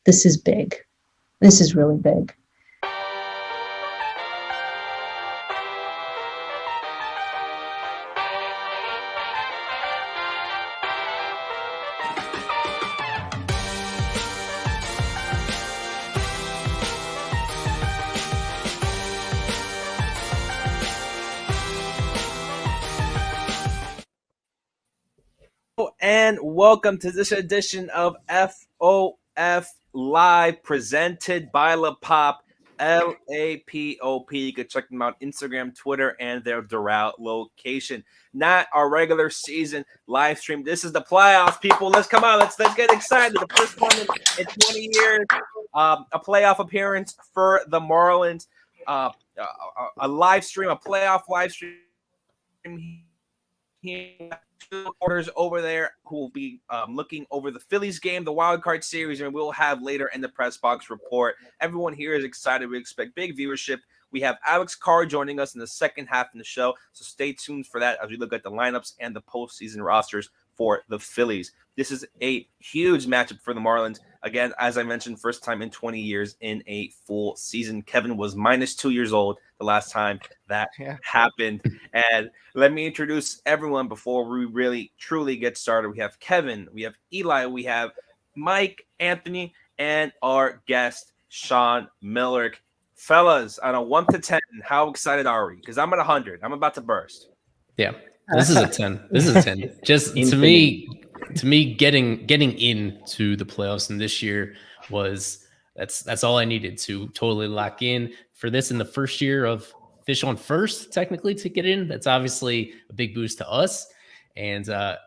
This is big. This is really big. And welcome to this edition of FOF Live, presented by La Pop, LAPOP. You can check them out on Instagram, Twitter, and their Doral location. Not our regular season live stream. This is the playoffs, people. Let's come on. Let's get excited. The first one in 20 years. A playoff appearance for the Marlins. A live stream, a playoff live stream here. Two reporters over there who will be looking over the Phillies game, the wild card series, and we'll have later in the press box report. Everyone here is excited. We expect big viewership. We have Alex Carr joining us in the second half of the show, so stay tuned for that as we look at the lineups and the postseason rosters for the Phillies. This is a huge matchup for the Marlins. Again, as I mentioned, first time in 20 years in a full season. Kevin was -2 years old the last time that happened. And let me introduce everyone before we really, truly get started. We have Kevin, we have Eli, we have Mike, Anthony, and our guest, Sean Miller. Fellas, on a 1 to 10, how excited are we? Because I'm at 100. I'm about to burst. Yeah, this is a 10. This is a 10. Just to me, getting into the playoffs in this year was that's all I needed to totally lock in for this in the first year of Fish on First, technically, to get in. That's obviously a big boost to us. And to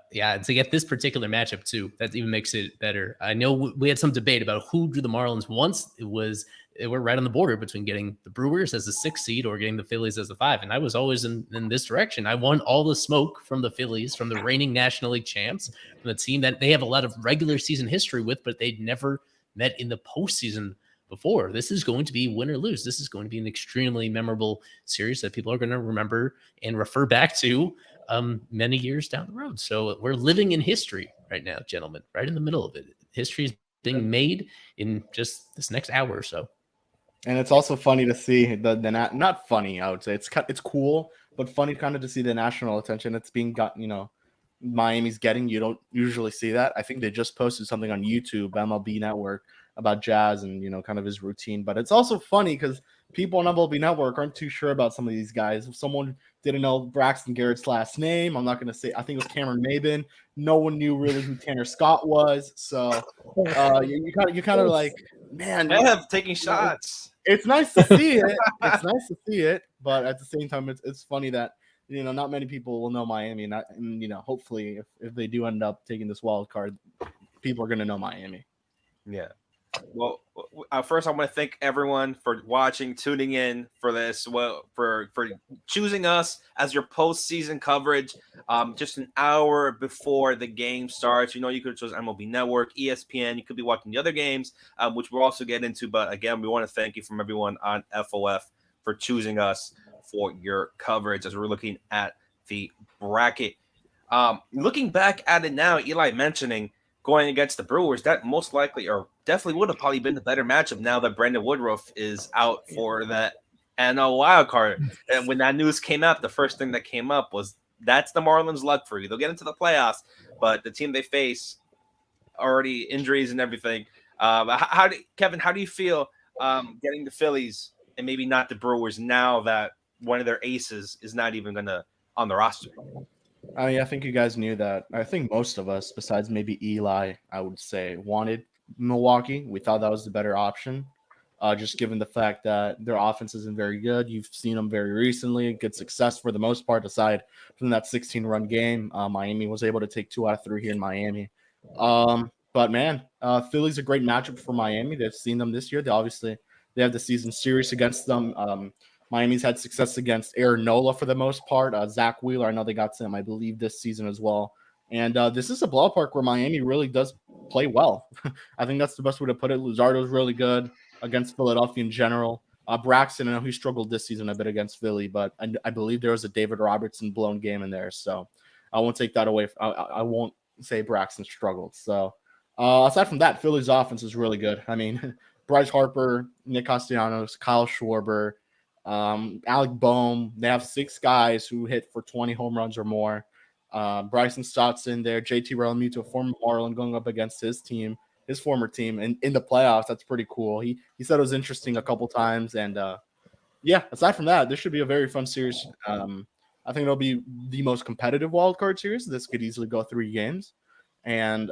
get this particular matchup too, that even makes it better. I know we had some debate about who drew the Marlins once. We're right on the border between getting the Brewers as the 6th seed or getting the Phillies as the 5. And I was always in this direction. I won all the smoke from the Phillies, from the reigning National League champs, from the team that they have a lot of regular season history with, but they'd never met in the postseason before. This is going to be win or lose. This is going to be an extremely memorable series that people are going to remember and refer back to many years down the road. So we're living in history right now, gentlemen, right in the middle of it. History is being made in just this next hour or so. And it's also funny to see not funny, I would say. It's cool, but funny kind of to see the national attention that's being gotten, Miami's getting. You don't usually see that. I think they just posted something on YouTube, MLB Network, about Jazz and, kind of his routine. But it's also funny because people on MLB Network aren't too sure about some of these guys. If someone didn't know Braxton Garrett's last name, I'm not going to say, I think it was Cameron Maybin. No one knew really who Tanner Scott was. So you kind of like, man. They have taking shots. It's nice to see it. But at the same time, it's funny that, not many people will know Miami. And hopefully if they do end up taking this wild card, people are going to know Miami. Yeah. Well, first I want to thank everyone for watching, tuning in for this, for choosing us as your postseason coverage. Just an hour before the game starts, you could have chosen MLB Network, ESPN. You could be watching the other games, which we'll also get into. But again, we want to thank you from everyone on FOF for choosing us for your coverage as we're looking at the bracket. Looking back at it now, Eli mentioning going against the Brewers, that most likely or definitely would have probably been the better matchup now that Brandon Woodruff is out for that NL wild card. And when that news came out, the first thing that came up was that's the Marlins' luck for you. They'll get into the playoffs, but the team they face already injuries and everything. Kevin, how do you feel getting the Phillies and maybe not the Brewers now that one of their aces is not even going to on the roster? I think you guys knew that. I think most of us, besides maybe Eli, I would say, wanted Milwaukee. We thought that was the better option, just given the fact that their offense isn't very good. You've seen them very recently. Good success for the most part, aside from that 16-run game. Miami was able to take 2 out of 3 here in Miami. But man, Philly's a great matchup for Miami. They've seen them this year. They have the season series against them. Miami's had success against Aaron Nola for the most part. Zach Wheeler, I know they got some, I believe, this season as well. And this is a ballpark where Miami really does play well. I think that's the best way to put it. Luzardo's really good against Philadelphia in general. Braxton, I know he struggled this season a bit against Philly, but I believe there was a David Robertson blown game in there. So I won't take that away. I won't say Braxton struggled. So aside from that, Philly's offense is really good. I mean, Bryce Harper, Nick Castellanos, Kyle Schwarber, Alec Boehm. They have 6 guys who hit for 20 home runs or more. Bryson Stott's in there. JT Realmuto, former Marlin, going up against his team, his former team, in the playoffs. That's pretty cool. He said it was interesting a couple times. And yeah, aside from that, this should be a very fun series. I think it'll be the most competitive wild card series. This could easily go 3 games. And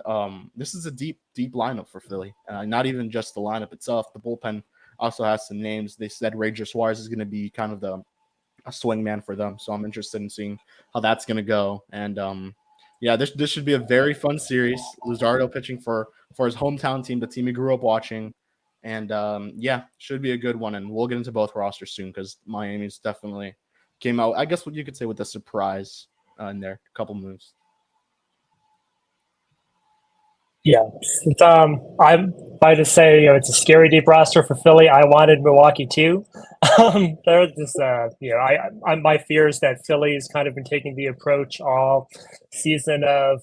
this is a deep lineup for Philly. Not even just the lineup itself. The bullpen also has some names. They said Ranger Suarez is going to be kind of a swing man for them. So I'm interested in seeing how that's going to go. And yeah, this should be a very fun series. Luzardo pitching for his hometown team, the team he grew up watching. And yeah, should be a good one. And we'll get into both rosters soon because Miami's definitely came out, I guess what you could say, with a surprise in there. A couple moves. Yeah, I'm by to say it's a scary deep roster for Philly. I wanted Milwaukee too. They're just my fear is that Philly's kind of been taking the approach all season of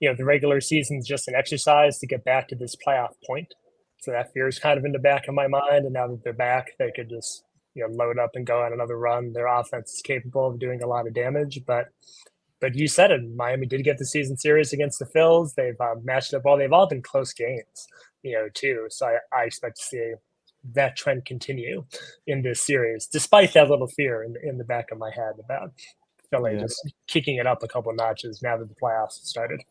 the regular season's just an exercise to get back to this playoff point. So that fear is kind of in the back of my mind, and now that they're back, they could just load up and go on another run. Their offense is capable of doing a lot of damage, but you said it. Miami did get the season series against the Phils. They've matched up well. They've all been close games, too. So I expect to see that trend continue in this series, despite that little fear in the back of my head about Philly just kicking it up a couple notches now that the playoffs have started.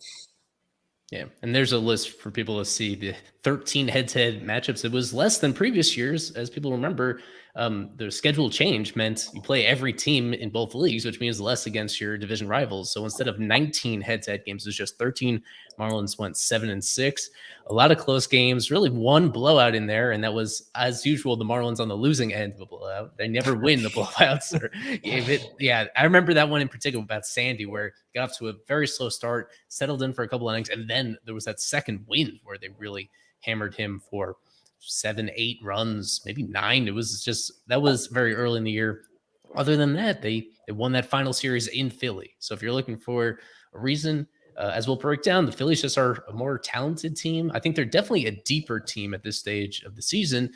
Yeah, and there's a list for people to see the 13 head-to-head matchups. It was less than previous years, as people remember. The schedule change meant you play every team in both leagues, which means less against your division rivals. So instead of 19 head-to-head games, it was just 13. Marlins went 7-6. A lot of close games, really one blowout in there, and that was, as usual, the Marlins on the losing end of a blowout. They never win the blowouts. I remember that one in particular about Sandy, where it got off to a very slow start, settled in for a couple innings, and then there was that second win where they really hammered him for 7-8 runs, maybe 9. It was just, that was very early in the year. Other than that, they won that final series in Philly. So if you're looking for a reason, as we'll break down, the Phillies just are a more talented team. I think they're definitely a deeper team at this stage of the season.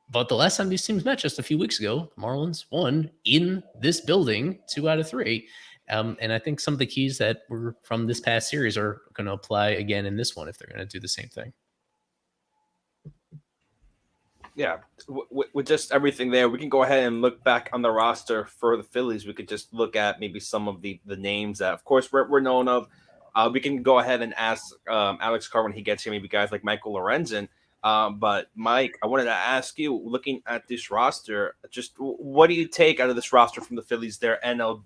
But the last time these teams met just a few weeks ago, the Marlins won in this building 2 out of 3. And I think some of the keys that were from this past series are going to apply again in this one if they're going to do the same thing. Yeah, with just everything there, we can go ahead and look back on the roster for the Phillies. We could just look at maybe some of the names that, of course, we're known of. We can go ahead and ask Alex Carr when he gets here, maybe guys like Michael Lorenzen. But Mike, I wanted to ask you, looking at this roster, just what do you take out of this roster from the Phillies, their NL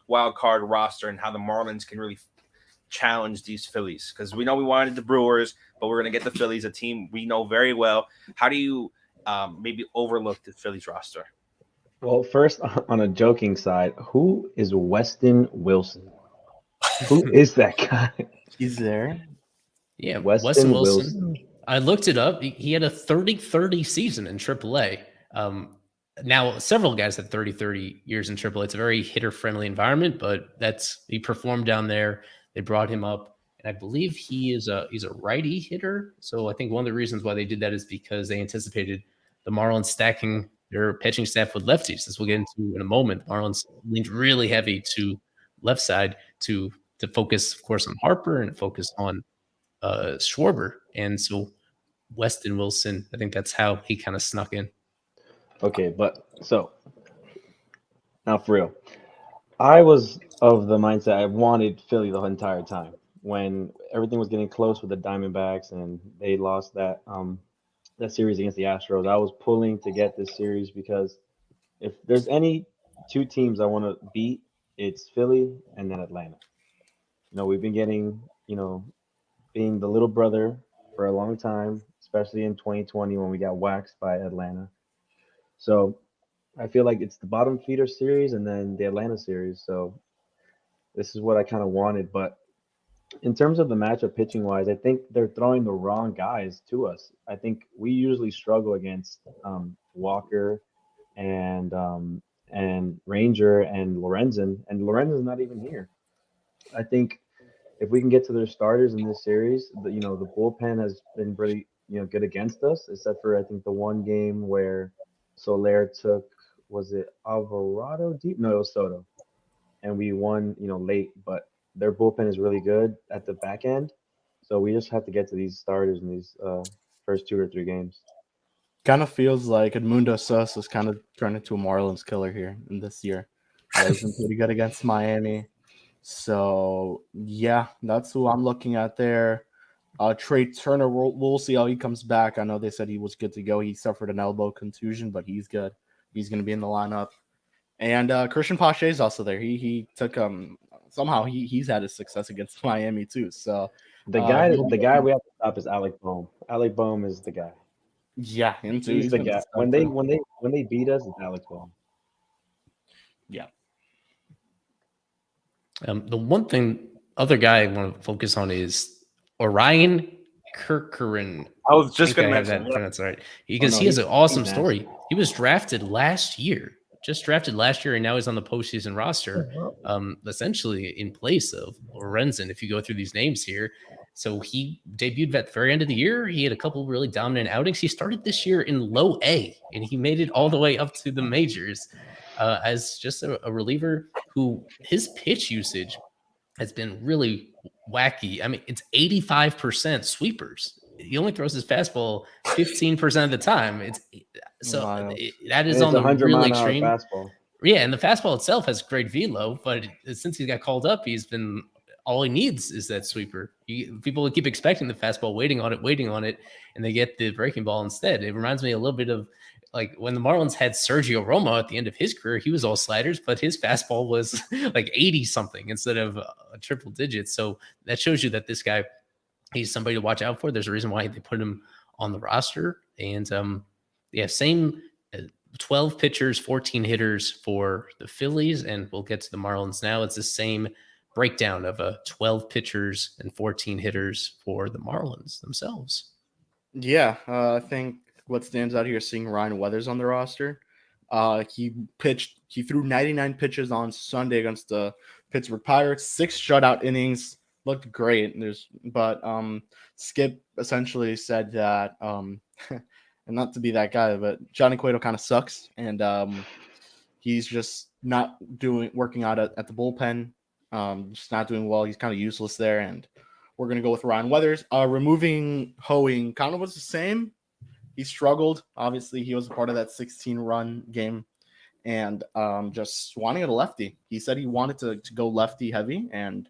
wild card roster, and how the Marlins can really challenge these Phillies? Because we know we wanted the Brewers, but we're going to get the Phillies, a team we know very well. How do you maybe overlook the Phillies roster? Well, first, on a joking side, who is Weston Wilson? Who is that guy? He's there. Yeah, Weston Wilson. I looked it up. He had a 30-30 season in AAA. Now, several guys had 30 years in AAA. It's a very hitter-friendly environment, but he performed down there. They brought him up, and I believe he's a righty hitter. So I think one of the reasons why they did that is because they anticipated the Marlins stacking their pitching staff with lefties. As we'll get into in a moment, the Marlins leaned really heavy to left side to focus, of course, on Harper and focus on Schwarber. And so Weston Wilson, I think that's how he kind of snuck in. Okay, but so now for real, I was of the mindset I wanted Philly the entire time. When everything was getting close with the Diamondbacks and they lost that series against the Astros, I was pulling to get this series because if there's any 2 teams I want to beat, it's Philly and then Atlanta. We've been getting, being the little brother for a long time, especially in 2020 when we got waxed by Atlanta. So I feel like it's the bottom feeder series and then the Atlanta series. So this is what I kind of wanted. But in terms of the matchup pitching wise, I think they're throwing the wrong guys to us. I think we usually struggle against Walker and Ranger and Lorenzen's not even here. I think if we can get to their starters in this series, the bullpen has been pretty good against us, except for I think the one game where Soler took, was it Alvarado deep? No, it was Soto, and we won late. But their bullpen is really good at the back end, so we just have to get to these starters in these first 2 or 3 games. Kind of feels like Edmundo Sosa is kind of turned into a Marlins killer here in this year. He's been pretty good against Miami. So, yeah, that's who I'm looking at there. Trey Turner, we'll see how he comes back. I know they said he was good to go. He suffered an elbow contusion, but he's good. He's going to be in the lineup. And Christian Pache is also there. He took somehow he's had his success against Miami too. So the guy we have to stop is Alec Bohm. Alec Bohm is the guy. Yeah, him too. He's the guy. When they beat us, it's Alec Bohm. Yeah. The other guy I want to focus on is Orion Kirkeren. I was just going to mention that. That's right. Because he has an awesome story. He was drafted last year, and now he's on the postseason roster, essentially in place of Lorenzen, if you go through these names here. So he debuted at the very end of the year. He had a couple really dominant outings. He started this year in low A, and he made it all the way up to the majors as just a reliever who his pitch usage has been really wacky. I mean, it's 85% sweepers. He only throws his fastball 15% of the time. That is on the really extreme fastball. Yeah, and the fastball itself has great velo, but since he got called up, he's been all he needs is that sweeper. People keep expecting the fastball, waiting on it, and they get the breaking ball instead. It reminds me a little bit of like when the Marlins had Sergio Romo at the end of his career. He was all sliders, but his fastball was like 80 something instead of a triple digit. So that shows you that this guy, he's somebody to watch out for. There's a reason why they put him on the roster. And same 12 pitchers, 14 hitters for the Phillies, and we'll get to the Marlins now. It's the same breakdown of 12 pitchers and 14 hitters for the Marlins themselves. Yeah, I think what stands out here is seeing Ryan Weathers on the roster. He threw 99 pitches on Sunday against the Pittsburgh Pirates, 6 shutout innings, looked great. But Skip essentially said that, and not to be that guy, but Johnny Cueto kind of sucks, and he's just not working out at the bullpen. Just not doing well. He's kind of useless there, and we're going to go with Ryan Weathers. Removing Hoeing kind of was the same. He struggled. Obviously, he was a part of that 16-run game, and just wanting a lefty. He said he wanted to go lefty heavy, and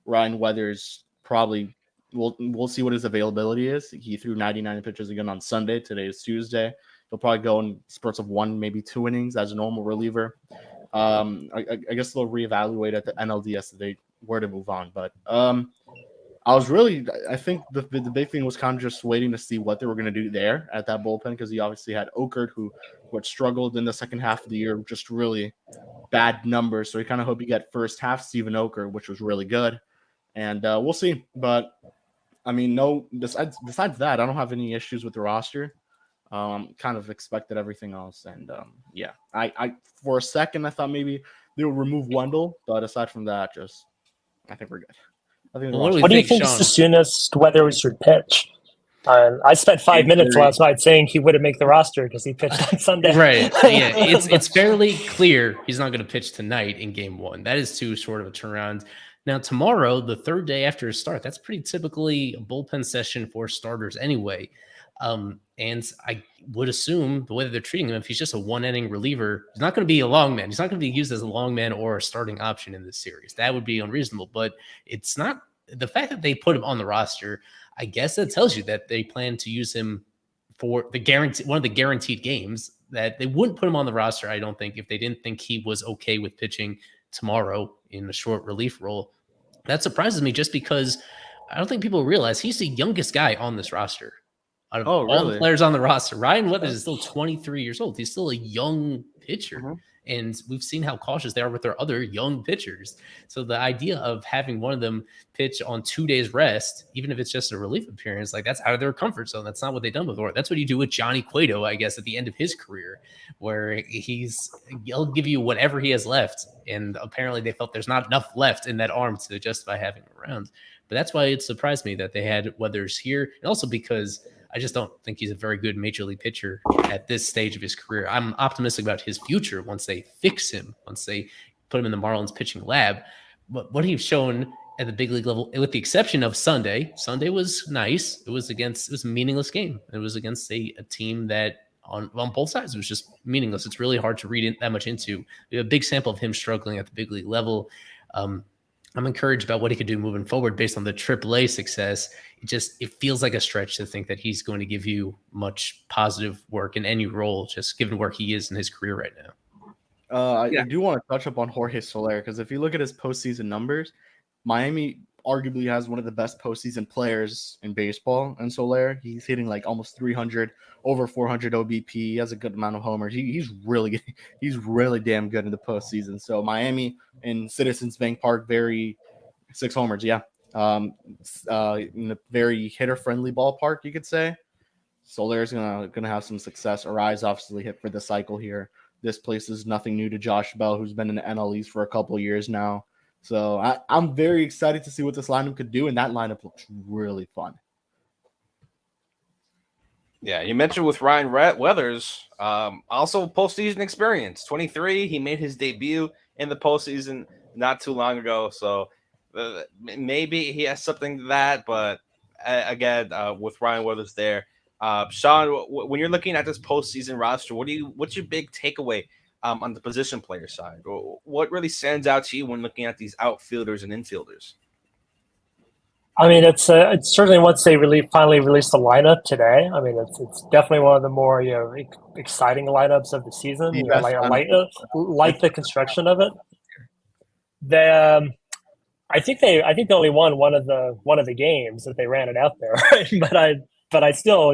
Ryan Weathers probably we'll see what his availability is. He threw 99 pitches again on Sunday. Today is Tuesday. He'll probably go in spurts of 1, maybe 2 innings as a normal reliever. I guess they'll reevaluate at the NLDS if they were to move on. But I think the big thing was kind of just waiting to see what they were going to do there at that bullpen, because he obviously had Okert, who struggled in the second half of the year, just really bad numbers. So we kind of hope you get first half Steven Okert, which was really good. And we'll see. But, I mean, besides that, I don't have any issues with the roster. Kind of expected everything else. And, I for a second, I thought maybe they would remove Wendell. But aside from that, I think we're good. What do you think is the soonest Weathers should pitch? I spent 5 minutes last night saying he wouldn't make the roster because he pitched on Sunday. Right. Yeah, it's fairly clear he's not going to pitch tonight in game 1. That is too short of a turnaround. Now, tomorrow, the third day after his start, that's pretty typically a bullpen session for starters anyway. And I would assume the way that they're treating him, if he's just a 1-inning reliever, he's not going to be a long man. He's not going to be used as a long man or a starting option in this series. That would be unreasonable, but it's not. The fact that they put him on the roster, I guess that tells you that they plan to use him for one of the guaranteed games. That they wouldn't put him on the roster, I don't think, if they didn't think he was okay with pitching tomorrow in the short relief role. That surprises me just because I don't think people realize he's the youngest guy on this roster. Out of all really? the players on the roster, Ryan Weathers is still 23 years old. He's still a young pitcher. Mhm. And we've seen how cautious they are with their other young pitchers. So the idea of having one of them pitch on 2 days rest, even if it's just a relief appearance, like that's out of their comfort zone. That's not what they've done before. That's what you do with Johnny Cueto, I guess, at the end of his career, where he'll give you whatever he has left. And apparently they felt there's not enough left in that arm to justify having him around. But that's why it surprised me that they had Weathers here. And also because I just don't think he's a very good major league pitcher at this stage of his career. I'm optimistic about his future once they fix him, once they put him in the Marlins pitching lab. But what he's shown at the big league level, with the exception of Sunday was nice. It was a meaningless game. It was against a team that on both sides was just meaningless. It's really hard to read that much into. We have a big sample of him struggling at the big league level. I'm encouraged about what he could do moving forward based on the AAA success. It feels like a stretch to think that he's going to give you much positive work in any role, just given where he is in his career right now. I do want to touch up on Jorge Soler because if you look at his postseason numbers, Miami arguably has one of the best postseason players in baseball. And Soler, he's hitting like almost 300, over 400 OBP. He has a good amount of homers. He's really damn good in the postseason. So Miami in Citizens Bank Park, 6 homers. Yeah. In a very hitter friendly ballpark, you could say. Soler's gonna have some success. Arise obviously hit for the cycle here. This place is nothing new to Josh Bell, who's been in the NL East for a couple of years now. So I'm very excited to see what this lineup could do, and that lineup looks really fun. Yeah, you mentioned with Ryan Weathers, also postseason experience. 23, he made his debut in the postseason not too long ago. So maybe he has something to that, but again, with Ryan Weathers there, Sean, when you're looking at this postseason roster, what's your big takeaway on the position player side? What really stands out to you when looking at these outfielders and infielders? I mean, it's certainly once they finally released the lineup today. I mean, it's definitely one of the more exciting lineups of the season. Yes, like the construction of it. I think they only won one of the games that they ran it out there, right? but I still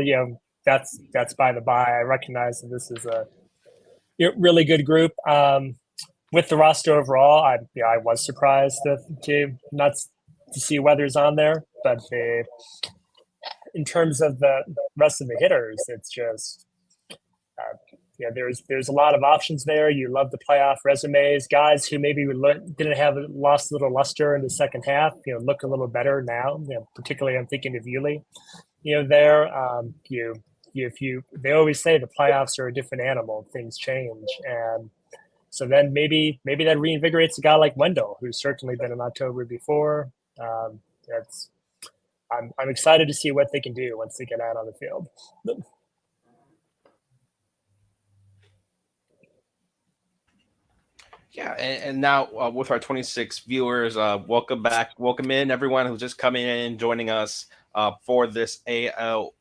that's by the by. I recognize that this is a really good group. With the roster overall, I was surprised to see Weathers on there, but in terms of the rest of the hitters, it's just there's a lot of options there. You love the playoff resumes, guys who maybe lost a little luster in the second half. Look a little better now. Particularly I'm thinking of Yuli. They always say the playoffs are a different animal. Things change, and so then maybe that reinvigorates a guy like Wendell, who's certainly been in October before. I'm excited to see what they can do once they get out on the field. Yeah, and now with our 26 viewers, welcome in everyone who's just coming in, joining us for this NL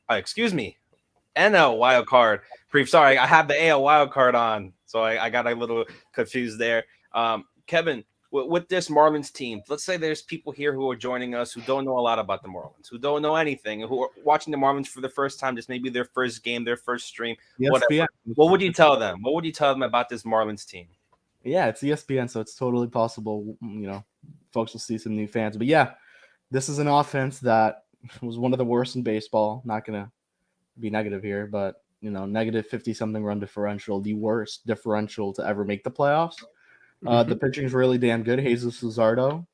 wild card brief. Sorry, I have the AL wild card on, so I got a little confused there. Kevin, with this Marlins team, let's say there's people here who are joining us who don't know a lot about the Marlins, who don't know anything, who are watching the Marlins for the first time, just maybe their first game, their first stream, whatever. What would you tell them? What would you tell them about this Marlins team? Yeah, it's ESPN, so it's totally possible, folks will see some new fans. But yeah, this is an offense that was one of the worst in baseball. Not going to be negative here, but, negative 50-something run differential, the worst differential to ever make the playoffs. The pitching is really damn good. Jesus Luzardo,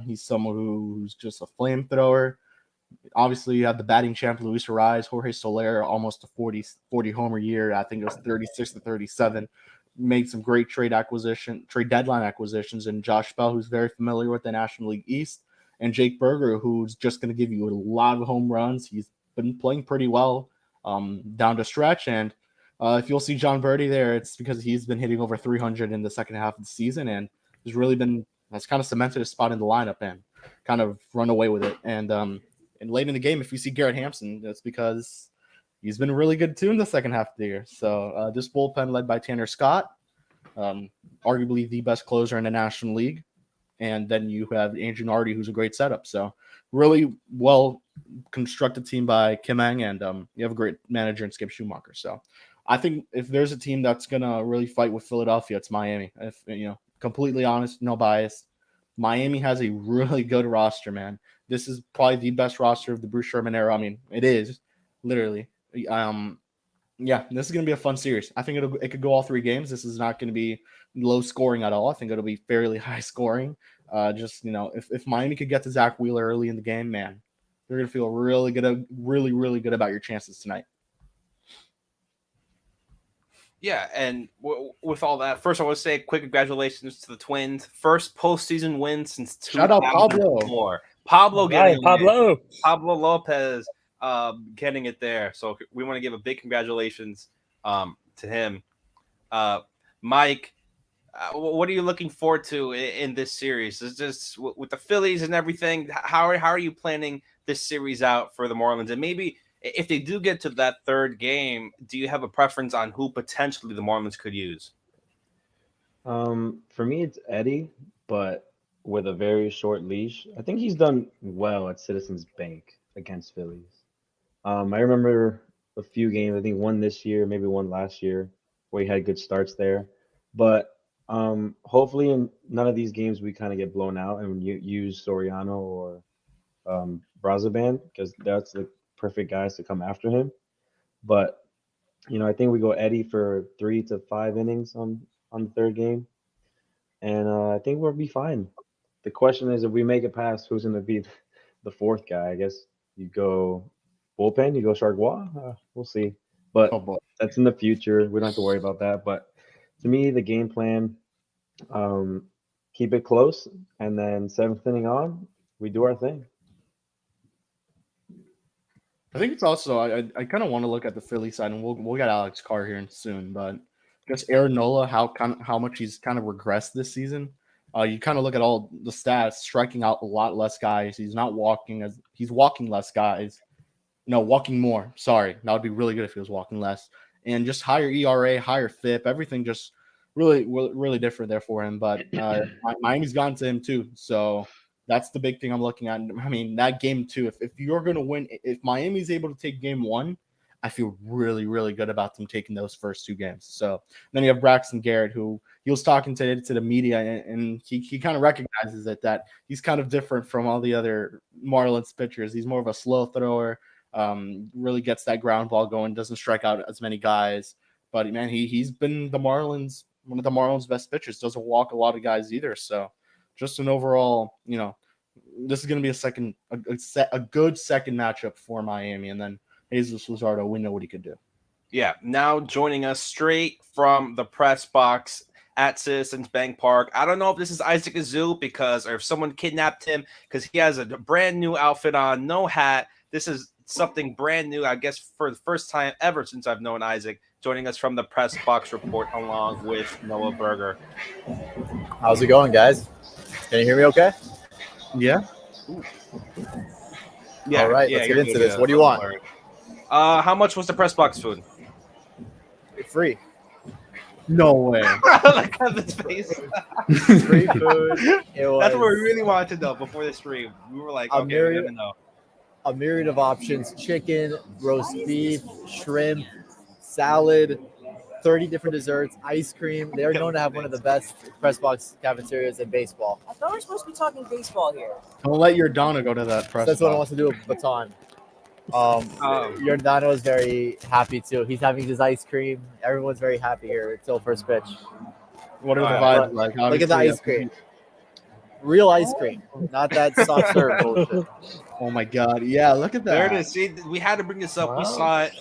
he's someone who's just a flamethrower. Obviously, you have the batting champ, Luis Arraez, Jorge Soler, almost a 40 homer year. I think it was 36 to 37. Made some great trade deadline acquisitions, and Josh Bell, who's very familiar with the National League East, and Jake Berger, who's just going to give you a lot of home runs. He's been playing pretty well down the stretch, and if you'll see John Birdie there, it's because he's been hitting over 300 in the second half of the season, and has kind of cemented his spot in the lineup and kind of run away with it. And late in the game, if you see Garrett Hampson, that's because he's been really good too in the second half of the year. So this bullpen led by Tanner Scott, arguably the best closer in the National League. And then you have Andrew Nardi, who's a great setup. So really well constructed team by Kim Ang, and you have a great manager in Skip Schumacher. So I think if there's a team that's gonna really fight with Philadelphia, it's Miami. If completely honest, no bias, Miami has a really good roster, man. This is probably the best roster of the Bruce Sherman era. I mean, it is literally. Yeah, this is gonna be a fun series. I think it could go all 3 games. This is not gonna be low scoring at all. I think it'll be fairly high scoring. Just if Miami could get to Zach Wheeler early in the game, man, you're gonna feel really good, really good about your chances tonight. Yeah, and with all that, first I want to say quick congratulations to the Twins. First postseason win since 2004. Shout out Pablo. Pablo getting Right, Pablo. Pablo Lopez getting it there. So we want to give a big congratulations to him. Mike, what are you looking forward to in this series? Is this with the Phillies and everything? How are you planning this series out for the Marlins? And maybe if they do get to that 3rd game, do you have a preference on who potentially the Marlins could use? For me, it's Eddie, but with a very short leash. I think he's done well at Citizens Bank against Phillies. I remember a few games, I think one this year, maybe one last year, where he had good starts there. But hopefully in none of these games we kind of get blown out and you use Soriano or Brazoban, because that's the perfect guys to come after him. But I think we go Eddie for 3 to 5 innings on the 3rd game, and I think we'll be fine. The question is, if we make it past, who's going to be the 4th guy? I guess you go bullpen, you go Chargois. We'll see, but that's in the future. We don't have to worry about that. But to me, the game plan, keep it close, and then 7th inning on, we do our thing. I think it's also I kind of want to look at the Philly side, and we'll get Alex Carr here soon, but just Aaron Nola, how much he's kind of regressed this season. You kind of look at all the stats, striking out a lot less guys. He's not walking he's walking less guys. No, walking more. Sorry, that would be really good if he was walking less, and just higher ERA, higher FIP, everything just really different there for him. But Miami's gone to him too, so. That's the big thing I'm looking at. I mean, that game too, if you're going to win, if Miami's able to take game 1, I feel really good about them taking those first 2 games. So then you have Braxton Garrett, who he was talking to the media, and he kind of recognizes that he's kind of different from all the other Marlins pitchers. He's more of a slow thrower, really gets that ground ball going, doesn't strike out as many guys. But, man, he's been one of the Marlins' best pitchers, doesn't walk a lot of guys either. So just an overall, this is going to be a good second matchup for Miami, and then Jesus Luzardo, we know what he could do. Yeah, now joining us straight from the press box at Citizens Bank Park. I don't know if this is Isaac Azul or if someone kidnapped him, because he has a brand new outfit on, no hat. This is something brand new, I guess, for the first time ever since I've known Isaac. Joining us from the press box report along with Noah Berger. How's it going, guys? Can you hear me okay? Yeah. All right, let's get into this. What do you want? How much was the press box food? Free. No way. Look at this face. Free food. That's what we really wanted to know before the stream. We were like, okay, we're gonna know. A myriad of options: chicken, roast beef, shrimp, salad, 30 different desserts, ice cream. They're known to have one of the best press box cafeterias in baseball. I thought we were supposed to be talking baseball here. Don't let your Donna go to that press That's box. what I want to do with Baton. Your Dano is very happy too. He's having his ice cream. Everyone's very happy here until first pitch. What are the vibes like? Look at the ice cream. Real ice cream, not that soft serve bullshit. Oh my God! Yeah, look at that. There it is. See, we had to bring this up. Wow. We saw it,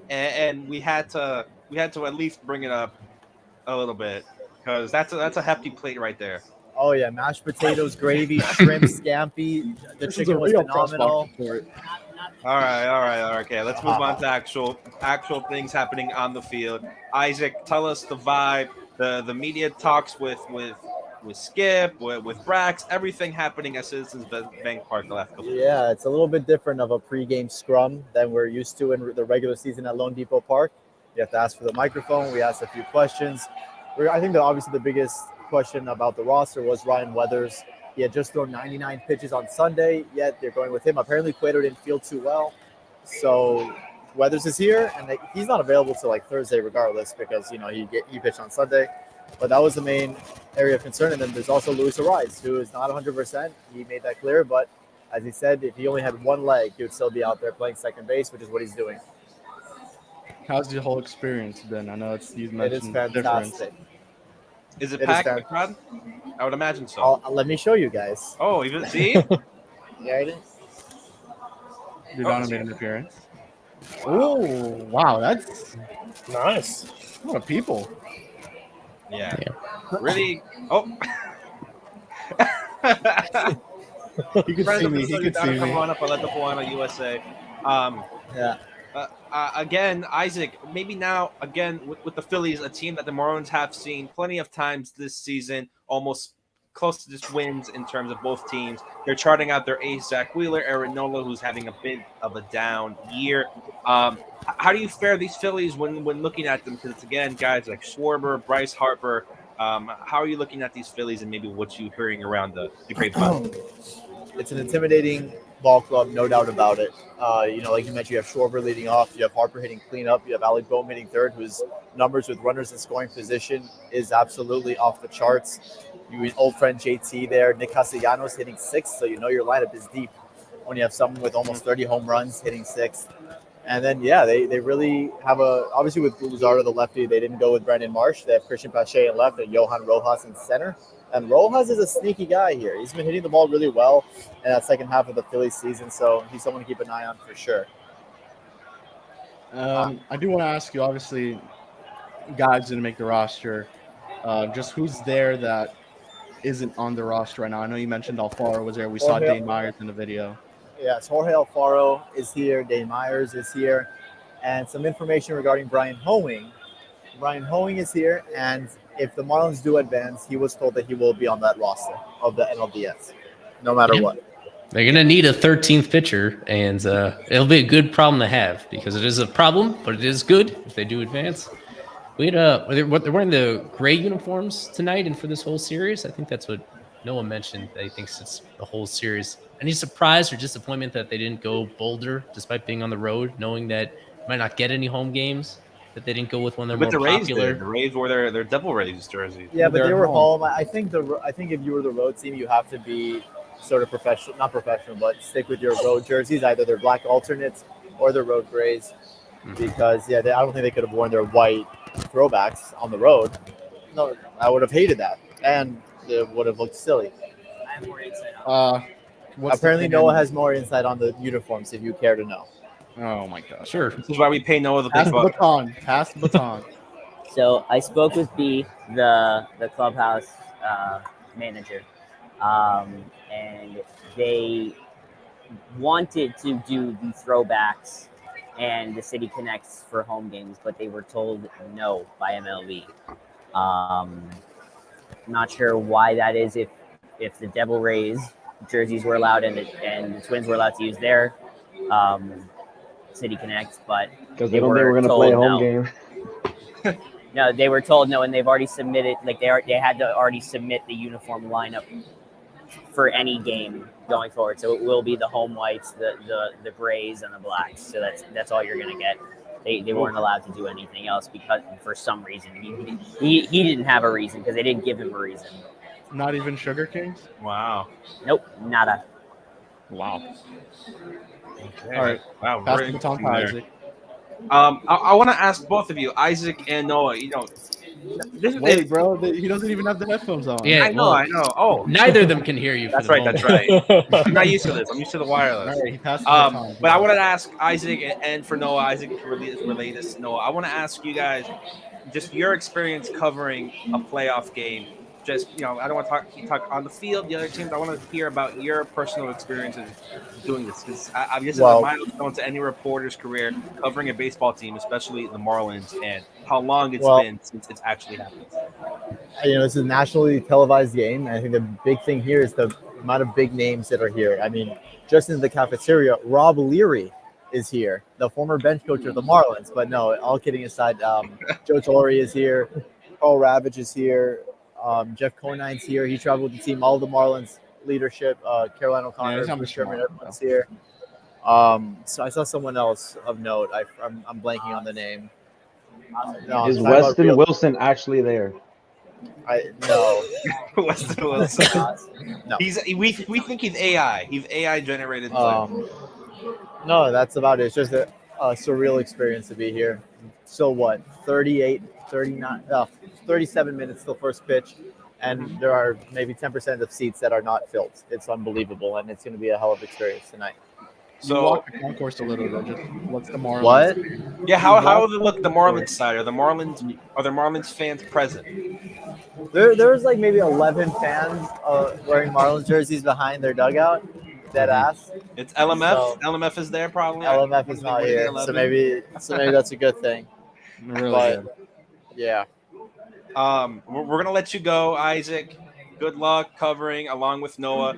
and we had to at least bring it up a little bit, because that's a hefty plate right there. Oh yeah, mashed potatoes, gravy, shrimp, scampi. The chicken was phenomenal. All right. Okay, let's move on to actual things happening on the field. Isaac, tell us the vibe. The media talks with Skip, with Brax, everything happening at Citizens Bank Park the last couple of days. Yeah, it's a little bit different of a pregame scrum than we're used to in the regular season at Lone Depot Park. You have to ask for the microphone. We asked a few questions. I think that obviously the biggest question about the roster was Ryan Weathers. He had just thrown 99 pitches on Sunday, yet they're going with him. Apparently, Cueto didn't feel too well. So Weathers is here, and he's not available till like Thursday regardless because, he pitched on Sunday. But that was the main area of concern. And then there's also Luis Ariz, who is not 100%. He made that clear. But as he said, if he only had one leg, he would still be out there playing second base, which is what he's doing. How's the whole experience been? I know you It mentioned is fantastic. Is it It is packed, fantastic. crowd? I would imagine so. Let me show you guys. Oh, even see? There it is. Didana made an appearance. Oh, wow. That's Nice. a lot of people. Yeah. Really? Oh. He could Friends see of me. the He show, could see come me. on up. I let the boy on USA. Yeah. Again, Isaac, maybe now, again, with the Phillies, a team that the Marlins have seen plenty of times this season, almost close to just wins in terms of both teams. They're charting out their ace, Zach Wheeler, Aaron Nola, who's having a bit of a down year. How do you fare these Phillies when looking at them? Because it's, again, guys like Schwarber, Bryce Harper. How are you looking at these Phillies and maybe what you're hearing around the grapevine? It's an intimidating ball club, no doubt about it. Like you mentioned, you have Schwarber leading off, you have Harper hitting cleanup, you have Alec Boehm hitting third, whose numbers with runners in scoring position is absolutely off the charts. You old friend JT there, Nick Castellanos hitting sixth, so your lineup is deep when you have someone with almost 30 home runs hitting sixth. And then, they really have obviously with Luzardo, the lefty, they didn't go with Brandon Marsh. They have Christian Pache in left and Johan Rojas in center. And Rojas is a sneaky guy here. He's been hitting the ball really well in that second half of the Phillies season, so he's someone to keep an eye on for sure. I do want to ask you, obviously, guys didn't make the roster. Just who's there that isn't on the roster right now? I know you mentioned Alfaro was there. We saw Dane Myers in the video. Yes, Jorge Alfaro is here. Dane Myers is here. And some information regarding Brian Hoeing. Brian Hoeing is here, and if the Marlins do advance, he was told that he will be on that roster of the NLDS, no matter what. They're going to need a 13th pitcher, and it'll be a good problem to have because it is a problem, but it is good if they do advance. They're wearing the gray uniforms tonight and for this whole series. I think that's what Noah mentioned. That he thinks it's the whole series. Any surprise or disappointment that they didn't go bolder despite being on the road, knowing that you might not get any home games, that they didn't go with one of their more popular? The Rays wore their Devil Rays jerseys. Yeah, but they were home. I think if you were the road team, you have to be sort of professional, not professional, but stick with your road jerseys, either their black alternates or their road grays, because I don't think they could have worn their white throwbacks on the road. No, I would have hated that, and it would have looked silly. I have more insight Apparently, Noah has more insight on the uniforms, if you care to know. Oh my gosh! Sure. This is why we pay Noah the Pass big the buck. baton. Pass the baton. So I spoke with B, the clubhouse manager, and they wanted to do the throwbacks and the City Connects for home games, but they were told no by MLB. Not sure why that is. If the Devil Rays jerseys were allowed and the Twins were allowed to use their City Connects, but because they don't think we're going to play a home game. No, they were told no, and they've already submitted. Like they had to already submit the uniform lineup for any game going forward. So it will be the home whites, the grays, and the blacks. So that's all you're going to get. They weren't allowed to do anything else because for some reason he didn't have a reason because they didn't give him a reason. Not even Sugar Kings? Wow. Nope, nada. Wow. Okay. All right. Wow. Pass very the baton to interesting Isaac. I want to ask both of you, Isaac and Noah. Wait, bro. He doesn't even have the headphones on. Yeah, I know. Oh, neither of them can hear you. that's for the right. moment. That's right. I'm not used to this. I'm used to the wireless. All right, he passed the baton. But I want to ask Isaac and for Noah, Isaac can relate this to Noah. I want to ask you guys just your experience covering a playoff game. Just, I don't want to talk on the field, the other teams. I want to hear about your personal experiences doing this. Because this is a milestone to any reporter's career covering a baseball team, especially the Marlins, and how long it's been since it's actually happened. This is a nationally televised game. And I think the big thing here is the amount of big names that are here. I mean, just in the cafeteria, Rob Leary is here, the former bench coach of the Marlins. But no, all kidding aside, Joe Torre is here, Carl Ravage is here. Jeff Conine's here. He traveled with the team. All the Marlins leadership. Caroline O'Connor, he's not Bruce Sherman, smart, everyone's here. So I saw someone else of note. I'm blanking on the name. No, Is I'm talking about Weston real- Wilson actually there? No. Weston Wilson. No. We think he's AI. He's AI generated. No, that's about it. It's just a surreal experience to be here. So what? 37 minutes till first pitch, and there are maybe 10% of seats that are not filled. It's unbelievable, and it's going to be a hell of an experience tonight. So So walk the concourse a little bit. Just what's the Marlins? What? yeah, how does it look the Marlins side? Are there Marlins fans present? There's like maybe 11 fans wearing Marlins jerseys behind their dugout. Dead ass. It's LMF. So- LMF is there probably. LMF is not here, so maybe that's a good thing. Really But good. yeah, We're gonna let you go, Isaac. Good luck covering along with Noah.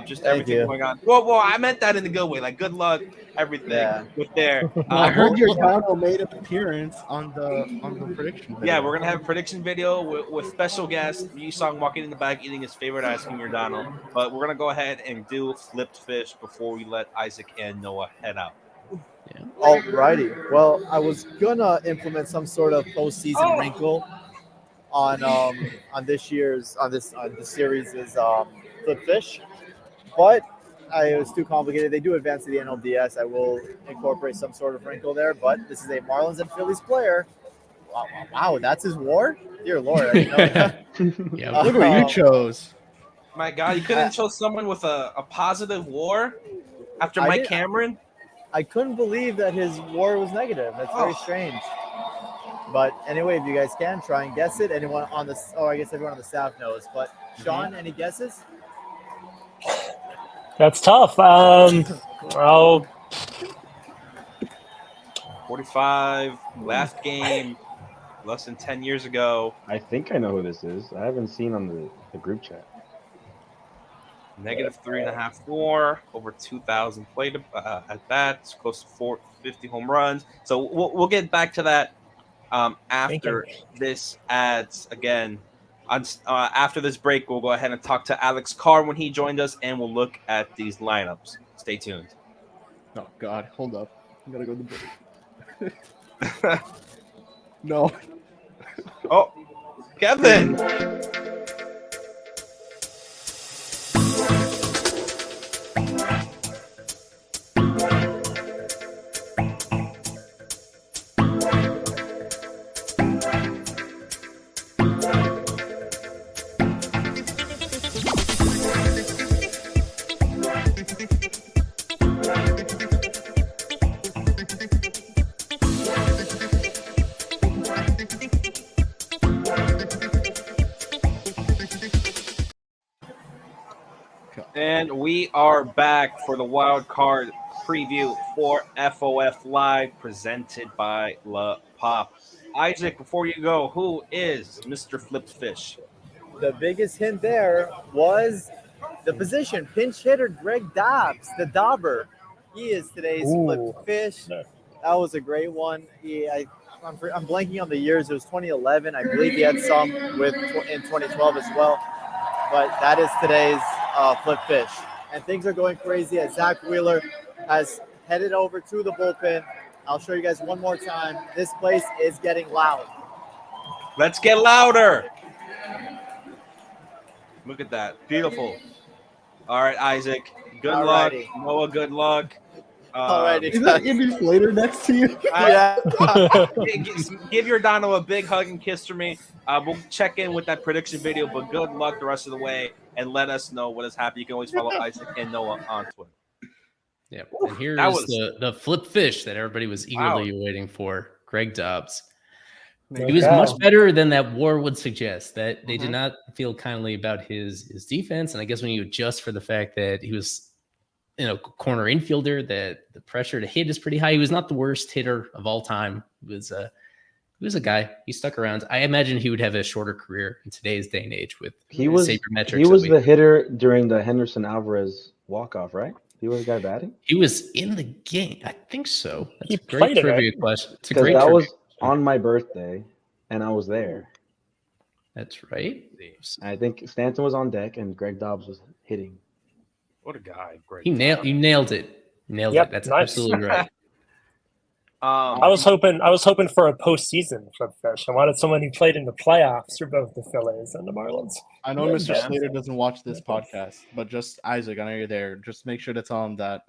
Just Thank everything you. going on. Well, I meant that in a good way. Like good luck, everything Yeah. with there. I heard your Donald made an appearance on the prediction video. Yeah, we're gonna have a prediction video with special guest. You saw him walking in the back eating his favorite ice cream, Giordano. But we're gonna go ahead and do flipped fish before we let Isaac and Noah head out. alrighty. Well, I was gonna implement some sort of postseason wrinkle on this series is Flip Fish, but it was too complicated. They do advance to the NLDS. I will incorporate some sort of wrinkle there, but this is a Marlins and Phillies player. Wow, that's his WAR? Dear Lord, I didn't know that. Yeah, Look what you chose. My God, you couldn't show someone with a positive WAR after I Mike did- Cameron? I couldn't believe that his WAR was negative. That's very strange. But anyway, if you guys can try and guess it, anyone on the I guess everyone on the staff knows. But Sean, any guesses? That's tough. Oh, 45, last game, less than 10 years ago. I think I know who this is. I haven't seen on the group chat. Negative 3.5 WAR, over 2,000 played at bats, close to 450 home runs. So we'll get back to that after this ads again. After this break, we'll go ahead and talk to Alex Carr when he joined us, and we'll look at these lineups. Stay tuned. Oh God, hold up. I gotta go to the break. No. Oh, Kevin. And we are back for the wild card preview for FOF Live, presented by La Pop. Isaac, before you go, who is Mr. Flipped Fish? The biggest hint there was the position, pinch hitter Greg Dobbs, the Dauber. He is today's Flipped Fish. That was a great one. I'm blanking on the years. It was 2011. I believe he had some in 2012 as well. But that is today's Flip Fish. And things are going crazy as Zach Wheeler has headed over to the bullpen. I'll show you guys one more time. This place is getting loud. Let's get louder. Look at that. Beautiful. All right, Isaac. Good luck. Noah, good luck. Alrighty. Is that Andy Slater next to you? Give your Dono a big hug and kiss for me. We'll check in with that prediction video, but good luck the rest of the way, and let us know what has happened. You can always follow Isaac and Noah on Twitter. Yeah, and here is the flip fish that everybody was eagerly waiting for. Greg Dobbs. He was much better than that WAR would suggest. That they did not feel kindly about his defense, and I guess when you adjust for the fact that he was corner infielder, that the pressure to hit is pretty high. He was not the worst hitter of all time. He was a guy. He stuck around. I imagine he would have a shorter career in today's day and age with sabermetrics. He was the hitter during the Henderson Alvarez walk-off, right? He was the guy batting? He was in the game. I think so. That's he a great trivia question. It's a great that trivia was on my birthday, and I was there. That's right. I think Stanton was on deck and Greg Dobbs was hitting. What a guy! Great. You nailed it. Nailed Yep, it. That's nice. absolutely right. I was hoping for a postseason from Fish. I wanted someone who played in the playoffs for both the Phillies and the Marlins. I know Mr. Slater doesn't watch this podcast, but just Isaac, I know you're there. Just make sure to tell him that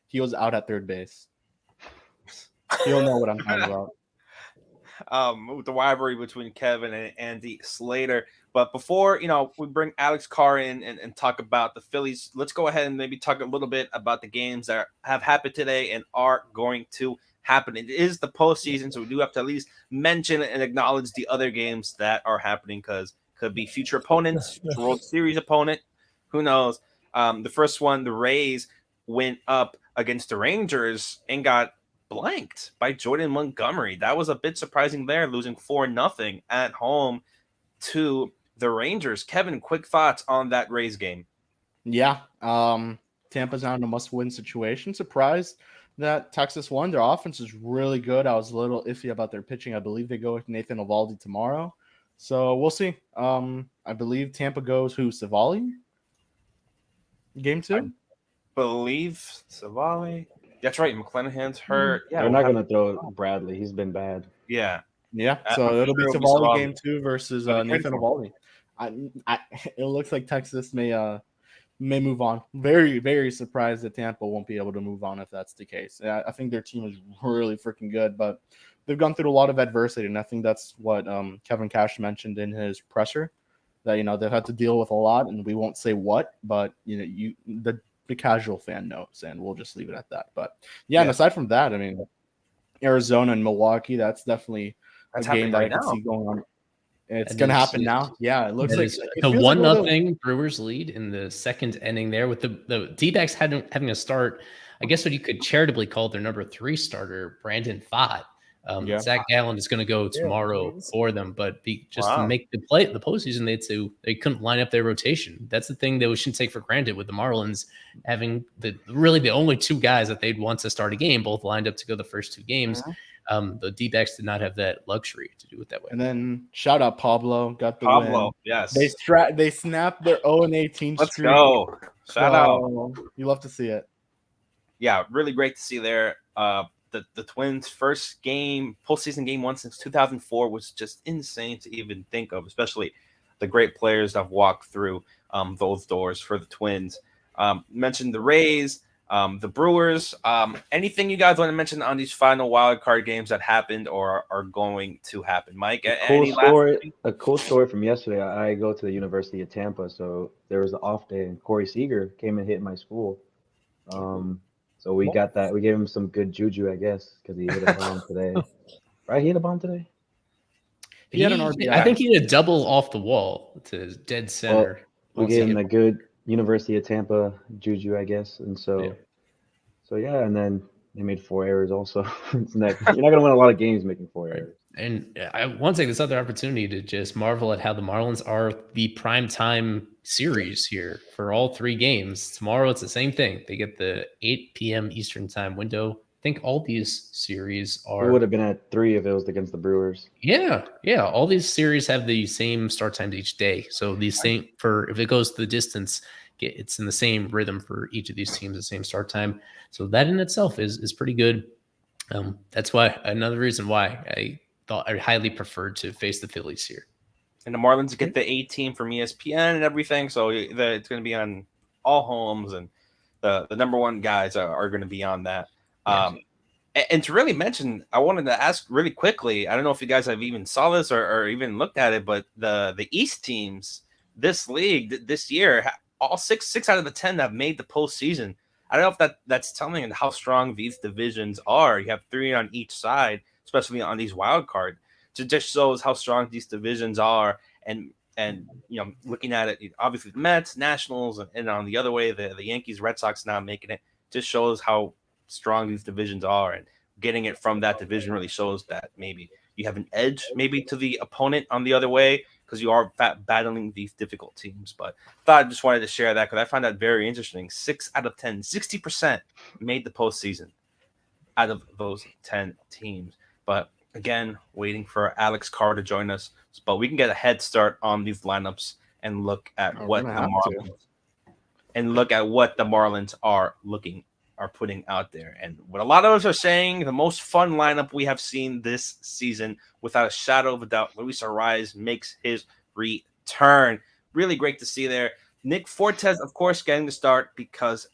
he was out at third base. He'll know what I'm talking about. With the rivalry between Kevin and Andy Slater. But before we bring Alex Carr in and talk about the Phillies, let's go ahead and maybe talk a little bit about the games that have happened today and are going to happen. It is the postseason, so we do have to at least mention and acknowledge the other games that are happening because could be future opponents, World Series opponent, who knows. The first one, the Rays went up against the Rangers and got blanked by Jordan Montgomery. That was a bit surprising there, losing 4-0 at home to the Rangers. Kevin, quick thoughts on that Rays game? Yeah, Tampa's now in a must-win situation. Surprised that Texas won. Their offense is really good. I was a little iffy about their pitching. I believe they go with Nathan Eovaldi tomorrow, so we'll see. I believe Tampa goes Savali? Game 2? I believe Savali. That's right. McClanahan's hurt. Yeah, they're not going to throw Bradley. He's been bad. Yeah. So it'll be Savali game 2 versus Nathan Eovaldi. It looks like Texas may move on. Very, very surprised that Tampa won't be able to move on if that's the case. I think their team is really freaking good, but they've gone through a lot of adversity, and I think that's what Kevin Cash mentioned in his presser, that they've had to deal with a lot, and we won't say what, but the casual fan knows, and we'll just leave it at that. But and aside from that, I mean, Arizona and Milwaukee, that's definitely a game that I can see going on. It's going to happen now. Yeah, it looks like the 1-0 Brewers lead in the second inning there with the D-backs having a start. I guess what you could charitably call their number 3 starter, Brandon Pfaadt. Zach Gallen is going to go tomorrow for them, but to make the postseason, they couldn't line up their rotation. That's the thing that we shouldn't take for granted with the Marlins having the only 2 guys that they'd want to start a game, both lined up to go the first 2 games. The D-backs did not have that luxury to do it that way. And then shout out Pablo, got the win. Yes, they snapped their 0-18 Let's streak. go! Shout out! You love to see it. Yeah, really great to see there. The Twins' first game, postseason game 1 since 2004 was just insane to even think of, especially the great players that have walked through those doors for the Twins. Mentioned the Rays, the Brewers. Anything you guys want to mention on these final wild card games that happened or are going to happen? Mike, a cool story from yesterday. I go to the University of Tampa, so there was an off day, and Corey Seager came and hit my school. So we got that. We gave him some good juju, I guess, because he hit a bomb today. Right? He hit a bomb today? He had an RBI. I think he had a double off the wall to dead center. We gave him a good University of Tampa juju, I guess. And so and then they made 4 errors also. You're not going to win a lot of games making 4 errors. And I want to take this other opportunity to just marvel at how the Marlins are the primetime series here for all 3 games. Tomorrow, it's the same thing. They get the 8 p.m. Eastern time window. I think all these series are... It would have been at 3 if it was against the Brewers. Yeah. All these series have the same start times each day. So if it goes the distance, it's in the same rhythm for each of these teams, the same start time. So that in itself is pretty good. That's why another reason why I thought I highly preferred to face the Phillies here. And the Marlins get the 18 from ESPN and everything, so it's going to be on all homes, and the number 1 guys are going to be on that. And to really mention, I wanted to ask really quickly, I don't know if you guys have even saw this or even looked at it, but the East teams, this league, this year, all 6 out of the 10 have made the postseason. I don't know if that's telling you how strong these divisions are. You have 3 on each side, especially on these wild card. It just shows how strong these divisions are. And looking at it, obviously the Mets, Nationals, and on the other way, the Yankees, Red Sox not making it, just shows how strong these divisions are. And getting it from that division really shows that maybe you have an edge maybe to the opponent on the other way because you are battling these difficult teams. But I thought I just wanted to share that because I find that very interesting. 6 out of 10, 60% made the postseason out of those 10 teams. But Again, waiting for Alex Carr to join us, but we can get a head start on these lineups and look at Oh, what we're the gonna have to. Marlins are putting out there. And what a lot of us are saying, the most fun lineup we have seen this season, without a shadow of a doubt, Luis Arias makes his return. Really great to see there. Nick Fortes, of course, getting the start because